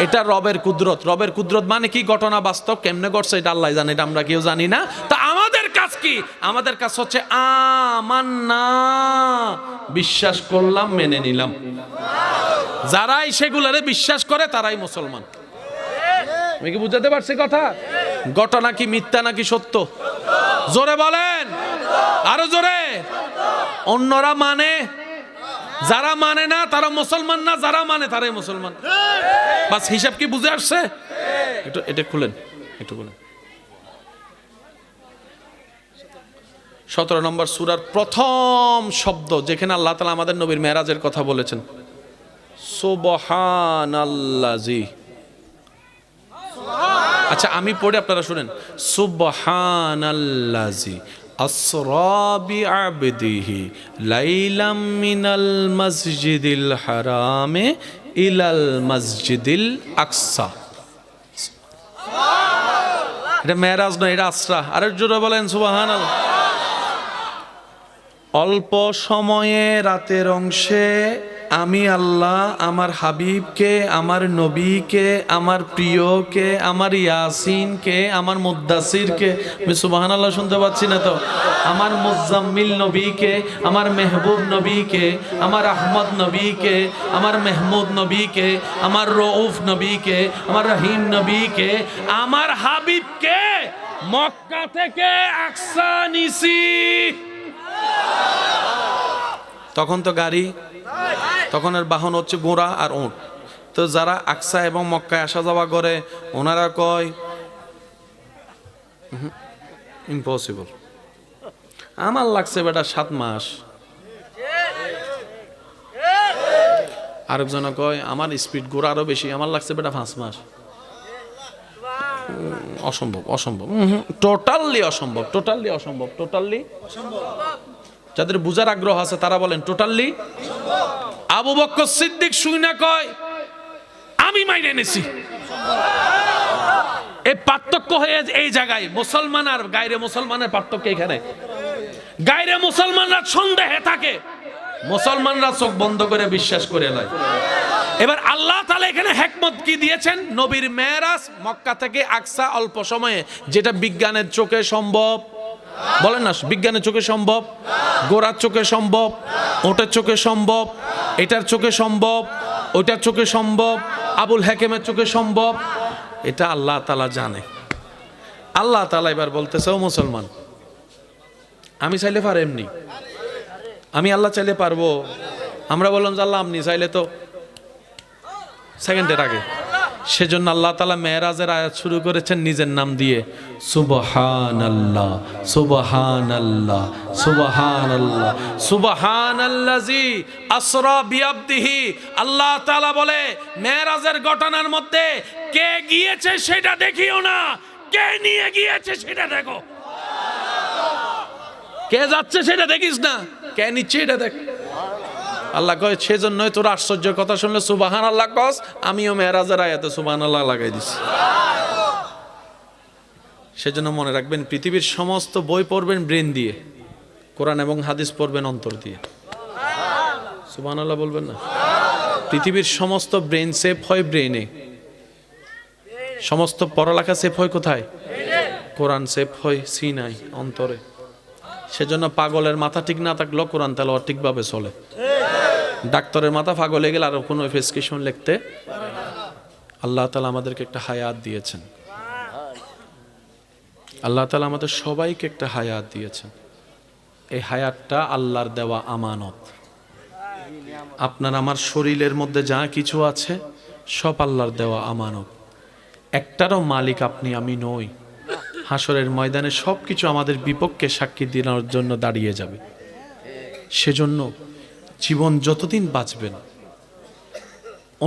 এটা রবের কুদরত। রবের কুদরত মানে কি? ঘটনা বাস্তব, কেমনে ঘটছে এটা আল্লাহ জানে, এটা আমরা কেউ জানি না। তা আমাদের কাজ কি? আমাদের কাজ হচ্ছে আমান্না, বিশ্বাস করলাম, মেনে নিলাম। যারাই সেগুলারে বিশ্বাস করে তারাই মুসলমান। আমি কি বুঝাতে পারছি কথা? ঘটনা কি মিথ্যা নাকি সত্য? জোরে বলেন, আরো জোরে। অন্যরা মানে, যারা মানে না তারা মুসলমান না, যারা মানে তারাই মুসলমান। বাস হিসাব কি বুঝে আসছে? একটু এটা খুলেন, একটু খুলেন। 17 নম্বর সূরার প্রথম শব্দ যেখানে আল্লাহ তাআলা আমাদের নবীর মেরাজের কথা বলেছেন, সুবহানাল্লাজি। আচ্ছা আমি পড়ে আপনারা শুনেন। সুবহানাল্লাজি আসরা বিআবদিহি লাইলাম মিনাল মসজিদিল হারামে ইলাল মসজিদিল আকসা। এটা মেরাজ নয়, এটা আসরা। আরেক জোরে বলেন সুবহানাল্লাহ। অল্প সময়ে রাতের অংশে আমি আল্লাহ আমার হাবিবকে, আমার নবীকে, আমার প্রিয়কে, আমার ইয়াসিনকে, আমার মুদ্দাসিরকে, আমি সুবহানাল্লাহ শুনতে পাচ্ছি না তো, আমার মুজাম্মিল নবীকে, আমার মেহবুব নবীকে, আমার আহমদ নবীকে, আমার মেহমুদ নবীকে, আমার রউফ নবীকে, আমার রহিম নবীকে, আমার হাবিবকে মক্কা থেকে আকসা নিছি। তখন তো গাড়ি, তখন আর বাহন হচ্ছে ঘোড়া আর উট। তো যারা আকসা এবং মক্কায় আসা যাওয়া করে ওনারা কয় ইম্পসিবল, আমার লাগছে বেটা 7 মাস। আরেকজন কয় আমার স্পিড ঘোড়া আরো বেশি, আমার লাগছে বেটা 5 মাস। অসম্ভব, অসম্ভব, টোটালি অসম্ভব, টোটালি অসম্ভব, টোটালি অসম্ভব। যাদের বুঝার আগ্রহ আছে তারা বলেন টোটালি। আবু বকর সিদ্দিক শুইনা কয় আমি মাইনে নেছি। এই পার্থক্য হয়ে এই জায়গায়, মুসলমান আর গায়রে মুসলমানের পার্থক্য এখানে। গায়রে মুসলমানরা সন্দেহে থাকে, মুসলমানরা চোখ বন্ধ করে বিশ্বাস করে লয়। এবার আল্লাহ তাআলা এখানে হিকমত কি দিয়েছেন? নবীর মেরাজ মক্কা থেকে আকসা অল্প সময়ে, যেটা বিজ্ঞানের চোখে সম্ভব। বলেন না, বিজ্ঞানের চোখে সম্ভব, গোড়ার চোখে সম্ভব, ওটার চোখে সম্ভব, এটার চোখে সম্ভব, ওইটার চোখে সম্ভব, আবুল হাকিমের চোখে সম্ভব। এটা আল্লাহ তাআলা জানে। আল্লাহ তাআলা এবার বলতেছে, ও মুসলমান, আমি চাইলে পার এমনি, আমি আল্লাহ চাইলে পারবো। আমরা বললাম যে আল্লাহ আপনি চাইলে তো সেকেন্ডের আগে। সেজন্য আল্লাহ তাআলা মেরাজের আয়াত শুরু করেছেন নিজের নাম দিয়ে, সুবহানাল্লাহ সুবহানাল্লাহ সুবহানাল্লাহ সুবহানাল্লাজি আসরা বিআবদিহি। আল্লাহ তাআলা বলে মেরাজের ঘটনার মধ্যে কে গিয়েছে সেটা দেখিও না, কে নিয়ে গিয়েছে সেটা দেখো। কে যাচ্ছে সেটা দেখিস না, কে নিচ্ছে এটা দেখ। আল্লাহ কয় সেজন্যই তোর আশ্চর্যের কথা শুনলে সুবহানাল্লাহ কস, আমিও মেরাজের আয়াতে সুবহানাল্লাহ লাগাই দিছি। সেজন্য মনে রাখবেন, পৃথিবীর সমস্ত বই পড়বেন ব্রেন দিয়ে, কোরআন এবং হাদিস পড়বেন অন্তর দিয়ে। সুবহানাল্লাহ বলবেন না? পৃথিবীর সমস্ত ব্রেন সেভ হয় ব্রেনে, সমস্ত পড়ালেখা সেভ হয় কোথায়? কোরআন সেভ হয় সিনাই অন্তরে। সেজন্য পাগলের মাথা ঠিক না থাকলেও কোরআন তেলাওয়াত ঠিকভাবে চলে। ডাক্তারের মাথা পাগল হয়ে গেলে আরো কোনো প্রেসক্রিপশন লিখতে। আল্লাহ তাআলা আমাদেরকে একটা হায়াত দিয়েছেন, আল্লাহ তাআলা আমাদের সবাইকে একটা হায়াত দিয়েছেন। এই হায়াতটা আল্লাহর দেওয়া আমানত। আপনার আমার শরীরের মধ্যে যা কিছু আছে সব আল্লাহর দেওয়া আমানত। একটারও মালিক আপনি আমি নই। হাসরের ময়দানে সব কিছু আমাদের বিপক্ষে সাক্ষী দেওয়ার জন্য দাঁড়িয়ে যাবে। সেজন্য জীবন যতদিন বাঁচবেন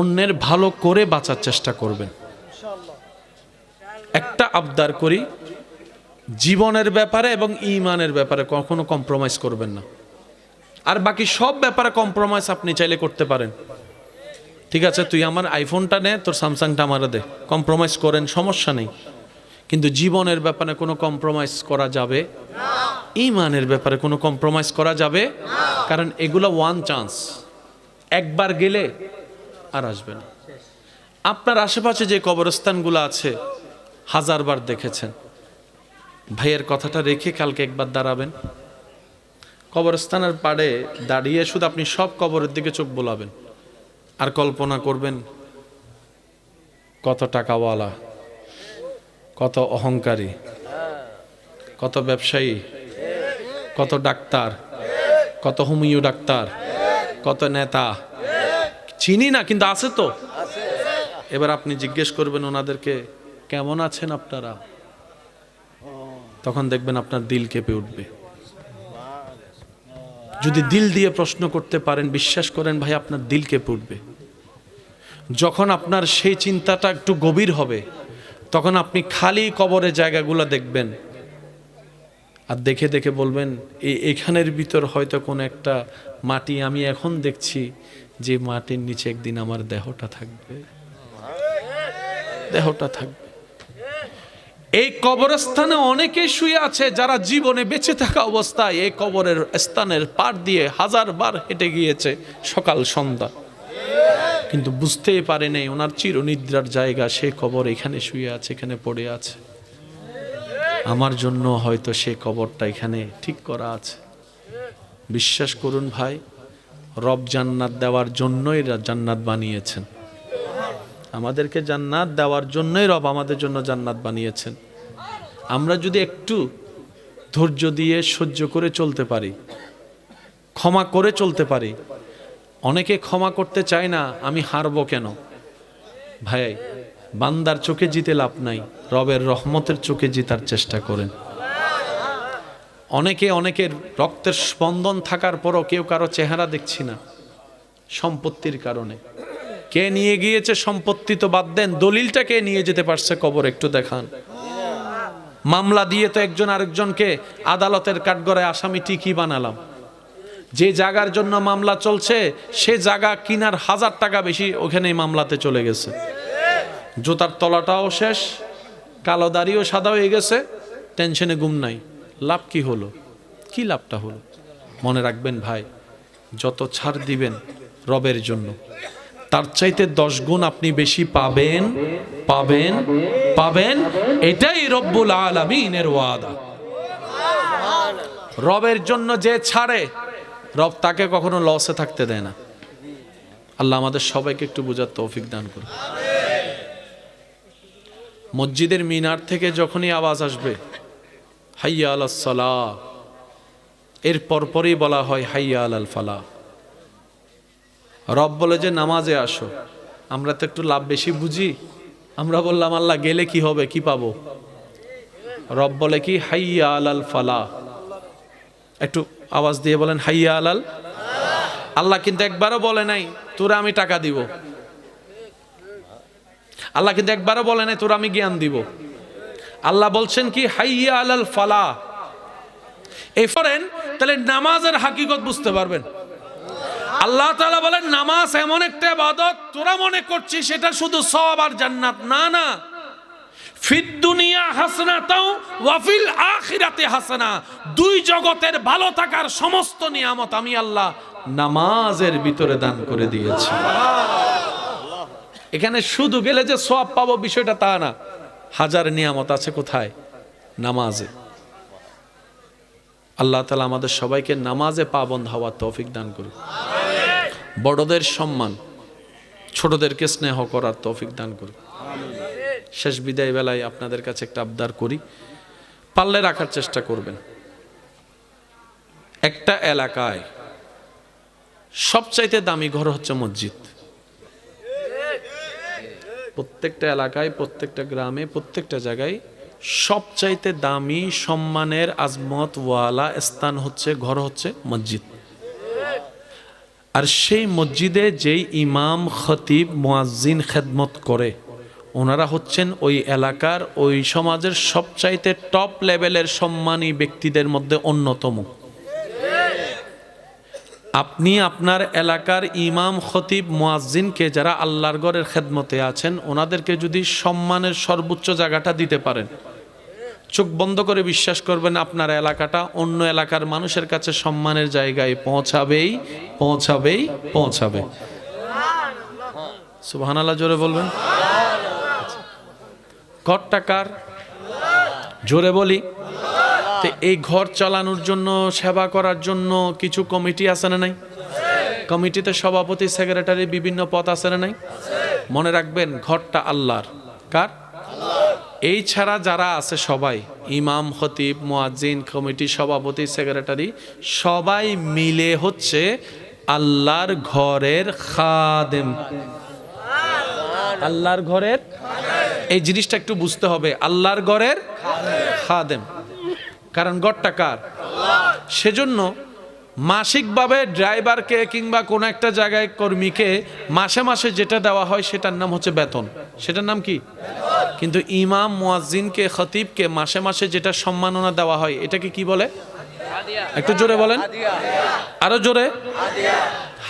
অন্যের ভালো করে বাঁচার চেষ্টা করবেন। একটা আবদার করি, জীবনের ব্যাপারে এবং ঈমানের ব্যাপারে কখনো কম্প্রোমাইজ করবেন না। আর বাকি সব ব্যাপারে কম্প্রোমাইজ আপনি চাইলে করতে পারেন। ঠিক আছে, তুই আমার আইফোনটা নে, তোর স্যামসাংটা আমারে দে, কম্প্রোমাইজ করেন, সমস্যা নেই। কিন্তু জীবনের ব্যাপারে কোনো কম্প্রোমাইজ করা যাবে না। ঈমানের ব্যাপারে কোনো কম্প্রোমাইজ করা যাবে না, কারণ এগুলো ওয়ান চান্স, একবার গেলে আর আসবে না। আপনার আশেপাশে যে কবরস্থানগুলো আছে হাজারবার দেখেছেন। ভাইয়ের কথাটা রেখে কালকে একবার দাঁড়াবেন কবরস্থানের পাড়ে দাঁড়িয়ে, শুধু আপনি সব কবরের দিকে চোখ বোলাবেন আর কল্পনা করবেন কত টাকাওয়ালা, কত অহংকারী, কত ব্যবসায়ী, কত ডাক্তার, কত হোমিও ডাক্তার, কত নেতা চিনি না কিন্তু আছে তো। এবার আপনি জিজ্ঞেস করবেন ওনাদেরকে, কেমন আছেন আপনারা? তখন দেখবেন আপনার দিল কেঁপে উঠবে। যদি দিল দিয়ে প্রশ্ন করতে পারেন, বিশ্বাস করেন ভাই, আপনার দিল কেঁপে উঠবে। যখন আপনার সেই চিন্তাটা একটু গভীর হবে তখন আপনি খালি কবরের জায়গাগুলো দেখবেন আর দেখে দেখে বলবেন এখানের ভিতর হয়তো কোনো একটা মাটি আমি এখন দেখছি, যে মাটির নিচে একদিন আমার দেহটা থাকবে, দেহটা থাকবে। এই কবরস্থানে অনেকে শুয়ে আছে যারা জীবনে বেঁচে থাকা অবস্থায় এই কবরের স্থানের পার দিয়ে হাজারবার হেঁটে গিয়েছে সকাল সন্ধ্যা, কিন্তু বুঝতেই পারে নাই ওনার চিরনিদ্রার জায়গা সে কবর এখানে শুয়ে আছে, এখানে পড়ে আছে। আমার জন্য হয়তো সে কবরটা এখানে ঠিক করা আছে। বিশ্বাস করুন ভাই, রব জান্নাত দেওয়ার জন্যই জান্নাত বানিয়েছেন। আমাদেরকে জান্নাত দেওয়ার জন্যই রব আমাদের জন্য জান্নাত বানিয়েছেন। আমরা যদি একটু ধৈর্য দিয়ে সহ্য করে চলতে পারি, ক্ষমা করে চলতে পারি। অনেকে ক্ষমা করতে চায় না, আমি হারবো কেন? ভাই, বান্দার চোখে জিতে লাভ নাই, রবের রহমতের চোখে জিতার চেষ্টা করেন। অনেকের রক্তের স্পন্দন থাকার পরও কেউ কারো চেহারা দেখছি না সম্পত্তির কারণে। কে নিয়ে গিয়েছে সম্পত্তি তো বাদ দেন, দলিলটা কে নিয়ে যেতে পারছে কবর একটু দেখান। মামলা দিয়ে তো একজন আরেকজনকে আদালতের কাঠগড়ায় আসামি ঠিকই বানালাম। যে জায়গার জন্য মামলা চলছে সে জায়গা কিনার 1000 টাকা বেশি ওখানে মামলাতে চলে গেছে। জুতার তলাটাও শেষ, কালো দাড়িও সাদা হয়ে গেছে, টেনশনে ঘুম নাই। লাভ কি হলো? কি লাভটা হলো? মনে রাখবেন ভাই, যত ছাড় দিবেন রবের জন্য তার চাইতে 10 গুণ আপনি বেশি পাবেন পাবেন পাবেন। এটাই রব্বুল আলামিনের ওয়াদা। রবের জন্য যে ছাড়ে রব তাকে কখনো লসে থাকতে দেয় না। আল্লাহ আমাদের সবাইকে একটু বোঝার তৌফিক দান করুন। মসজিদের মিনার থেকে যখনই আওয়াজ আসবে হাইয়া আলাস সালাহ, এর পরপরই বলা হয় হাইয়া আলাল ফালাহ। রব বলে যে নামাজে আসো। আমরা তো একটু লাভ বেশি বুঝি, আমরা বললাম আল্লাহ গেলে কি হবে, কি পাবো? রব বলে কি হাইয়া আলাল ফালাহ। একটু আওয়াজ দিয়ে বলেন হাইয়া আলাল। আল্লাহ কিন্তু একবারও বলে নাই তোরা আমি টাকা দিব। আল্লাহ কিন্তু একবারও বলে নাই তোরা আমি জ্ঞান দিব। আল্লাহ বলছেন কি হাইয়া আলাল ফালাহ। এই ফরেন তাহলে নামাজের হাকিকত বুঝতে পারবেন। আল্লাহ তাআলা বলেন নামাজ এমন একটা ইবাদত, তোরা মনে করছিস সেটা শুধু সওয়াব আর জান্নাত। না না, ফিদ দুনিয়া হাসানাতাও ওয়া ফিল আখিরাতি হাসানা। দুই জগতের ভালো থাকার সমস্ত নিয়ামত আমি আল্লাহ নামাজের ভিতরে দান করে দিয়েছি। এখানে শুধু গেলে যে সওয়াব পাবো বিষয়টা তা না, হাজার নিয়ামত আছে কোথায়? নামাজে। আল্লাহ তাআলা আমাদের সবাইকে নামাজে পাবন্দ হওয়ার তৌফিক দান করুন। বড়দের সম্মান, ছোটদেরকে স্নেহ করার তৌফিক দান করুন। শেষ বিদায় বেলায় আপনাদের কাছে একটা আবদার করি, পারলে রাখার চেষ্টা করবেন। একটা এলাকায় সবচাইতে দামি ঘর হচ্ছে মসজিদ। প্রত্যেকটা এলাকায়, প্রত্যেকটা গ্রামে, প্রত্যেকটা জায়গায় সবচাইতে দামি, সম্মানের, আজমত ওয়ালা স্থান হচ্ছে, ঘর হচ্ছে মসজিদ। আর সেই মসজিদে যেই ইমাম, খতিব, মুয়াজ্জিন খেদমত করে, ওনারা হচ্ছেন ওই এলাকার, ওই সমাজের সবচাইতে টপ লেভেলের সম্মানী ব্যক্তিদের মধ্যে অন্যতম। আপনি আপনার এলাকার ইমাম, খতিব, মুয়াজ্জিনকে, যারা আল্লাহর ঘরের খেদমতে আছেন, ওনাদেরকে যদি সম্মানের সর্বোচ্চ জায়গাটা দিতে পারেন, চোখ বন্ধ করে বিশ্বাস করবেন আপনার এলাকাটা অন্য এলাকার মানুষের কাছে সম্মানের জায়গায় পৌঁছাবেই পৌঁছাবেই পৌঁছাবে। সুবহানাল্লাহ জোরে বলবেন। ঘরটা কার? জোরে বলি। তো এই ঘর চালানোর জন্য, সেবা করার জন্য কিছু কমিটি আছে না নাই? কমিটিতে সভাপতি, সেক্রেটারি, বিভিন্ন পদ আছে না নাই? মনে রাখবেন, ঘরটা আল্লাহর। কার? এই ছাড়া যারা আছে সবাই, ইমাম, খতিব, মুয়াজ্জিন, কমিটি, সভাপতি, সেক্রেটারি, সবাই মিলে হচ্ছে আল্লাহর ঘরের খাদেম। আল্লাহর ঘরের, এই জিনিসটা একটু বুঝতে হবে, আল্লাহর ঘরের খাদেম। কারণ ঘরটা কার? সেজন্য মাসিকভাবে ড্রাইভারকে কিংবা কোনো একটা জায়গায় কর্মীকে মাসে মাসে যেটা দেওয়া হয় সেটার নাম হচ্ছে বেতন। সেটার নাম কি? কিন্তু ইমাম, মুয়াজ্জিনকে, খতিবকে মাসে মাসে যেটা সম্মাননা দেওয়া হয়, এটাকে কি বলে? একটু জোরে বলেন, আরো জোরে।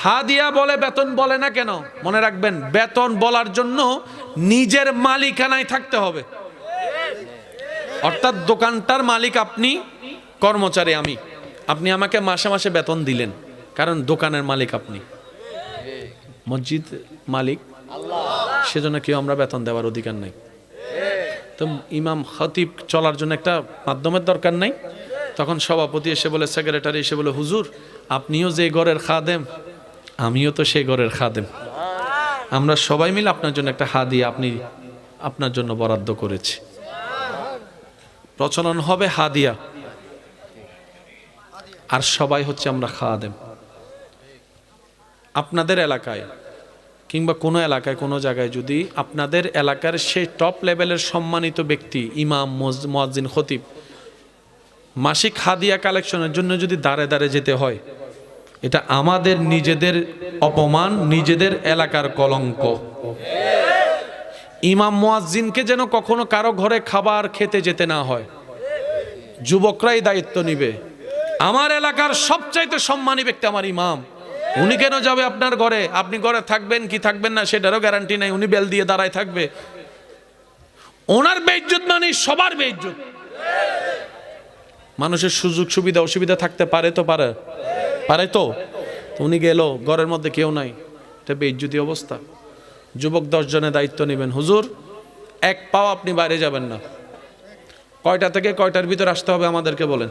হাদিয়া বলে, বেতন বলে না কেন? মনে রাখবেন, বেতন বলার জন্য নিজের মালিকানায় থাকতে হবে। অর্থাৎ দোকানটার মালিক আপনি, কর্মচারী আমি। আপনি আমাকে মাসে মাসে বেতন দিলেন, কারণ দোকানের মালিক আপনি, মসজিদ মালিক সেজন্য কেউ আমরা বেতন দেওয়ার অধিকার নাই। তো ইমাম, খতিব চলার জন্য একটা মাধ্যমের দরকার নাই। তখন সভাপতি এসে বলে, সেক্রেটারি এসে বলে, হুজুর আপনিও যে ঘরের খাদেম, আমিও তো সেই ঘরের খাদেম, আমরা সবাই মিলে আপনার জন্য একটা হাদিয়া আপনি আপনার জন্য বরাদ্দ করেছি। প্রচলন হবে হাদিয়া, আর সবাই হচ্ছে আমরা খাদেম। আপনাদের এলাকায় কিংবা কোনো এলাকায়, কোনো জায়গায় যদি আপনাদের এলাকার সেই টপ লেভেলের সম্মানিত ব্যক্তি, ইমাম, মুয়াজ্জিন, খতিব, মাসিক হাদিয়া কালেকশনের জন্য যদি দাঁড়ে দাঁড়ে যেতে হয়, এটা আমাদের নিজেদের অপমান, নিজেদের এলাকার কলঙ্ক। ইমাম, মুয়াজ্জিনকে যেন কখনো কারো ঘরে খাবার খেতে যেতে না হয়, যুবকরাই দায়িত্ব নিবে। আমার এলাকার সবচাইতে সম্মানী ব্যক্তি আমার ইমাম, উনি কেন যাবে আপনার ঘরে? আপনি ঘরে থাকবেন কি থাকবেন না সেটারও গ্যারান্টি নাই, উনি বেল দিয়ে দাঁড়ায় থাকবে। ওনার বেইজ্জত মানে সবার বেইজ্জত। মানুষের সুযোগ সুবিধা অসুবিধা থাকতে পারে তো, পারে তো। উনি গেল, ঘরের মধ্যে কেউ নাই, এটা বেইজ্জতি অবস্থা। যুবক 10 জনের দায়িত্ব নেবেন, হুজুর এক পাও আপনি বাইরে যাবেন না। কয়টা থেকে কয়টার ভিতর আসতে হবে আমাদেরকে বলেন।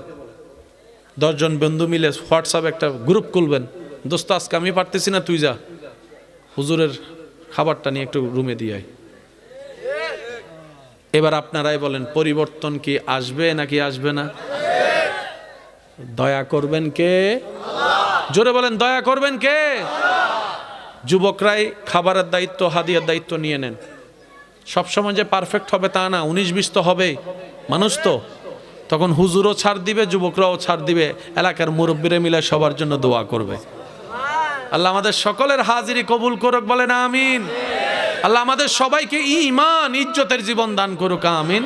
10 জন বন্ধু মিলে হোয়াটসঅ্যাপ একটা গ্রুপ খুলবেন, দোস্ত আজকে আমি পারতেছি না, তুই যা হুজুরের খাবারটা নিয়ে একটু রুমে দিয়ে আয়। এবার আপনারাই বলেন, পরিবর্তন কি আসবে নাকি আসবে না? দয়া করবেন কে? জোরে বলেন, দয়া করবেন কে? যুবকরাই খাবারের দায়িত্ব, হাদিয়ার দায়িত্ব নিয়ে নেন। সবসময় যে পারফেক্ট হবে তা না, 19-20 তো হবেই, মানুষ তো। তখন হুজুরও ছাড় দিবে, যুবকরাও ছাড় দিবে, এলাকার মুরব্বীরা মিলে সবার জন্য দোয়া করবে। আল্লাহ আমাদের সকলের হাজিরি কবুল করুক, বলেন আমিন। আল্লাহ আমাদের সবাইকে ঈমান, ইজ্জতের জীবন দান করুক, আমিন।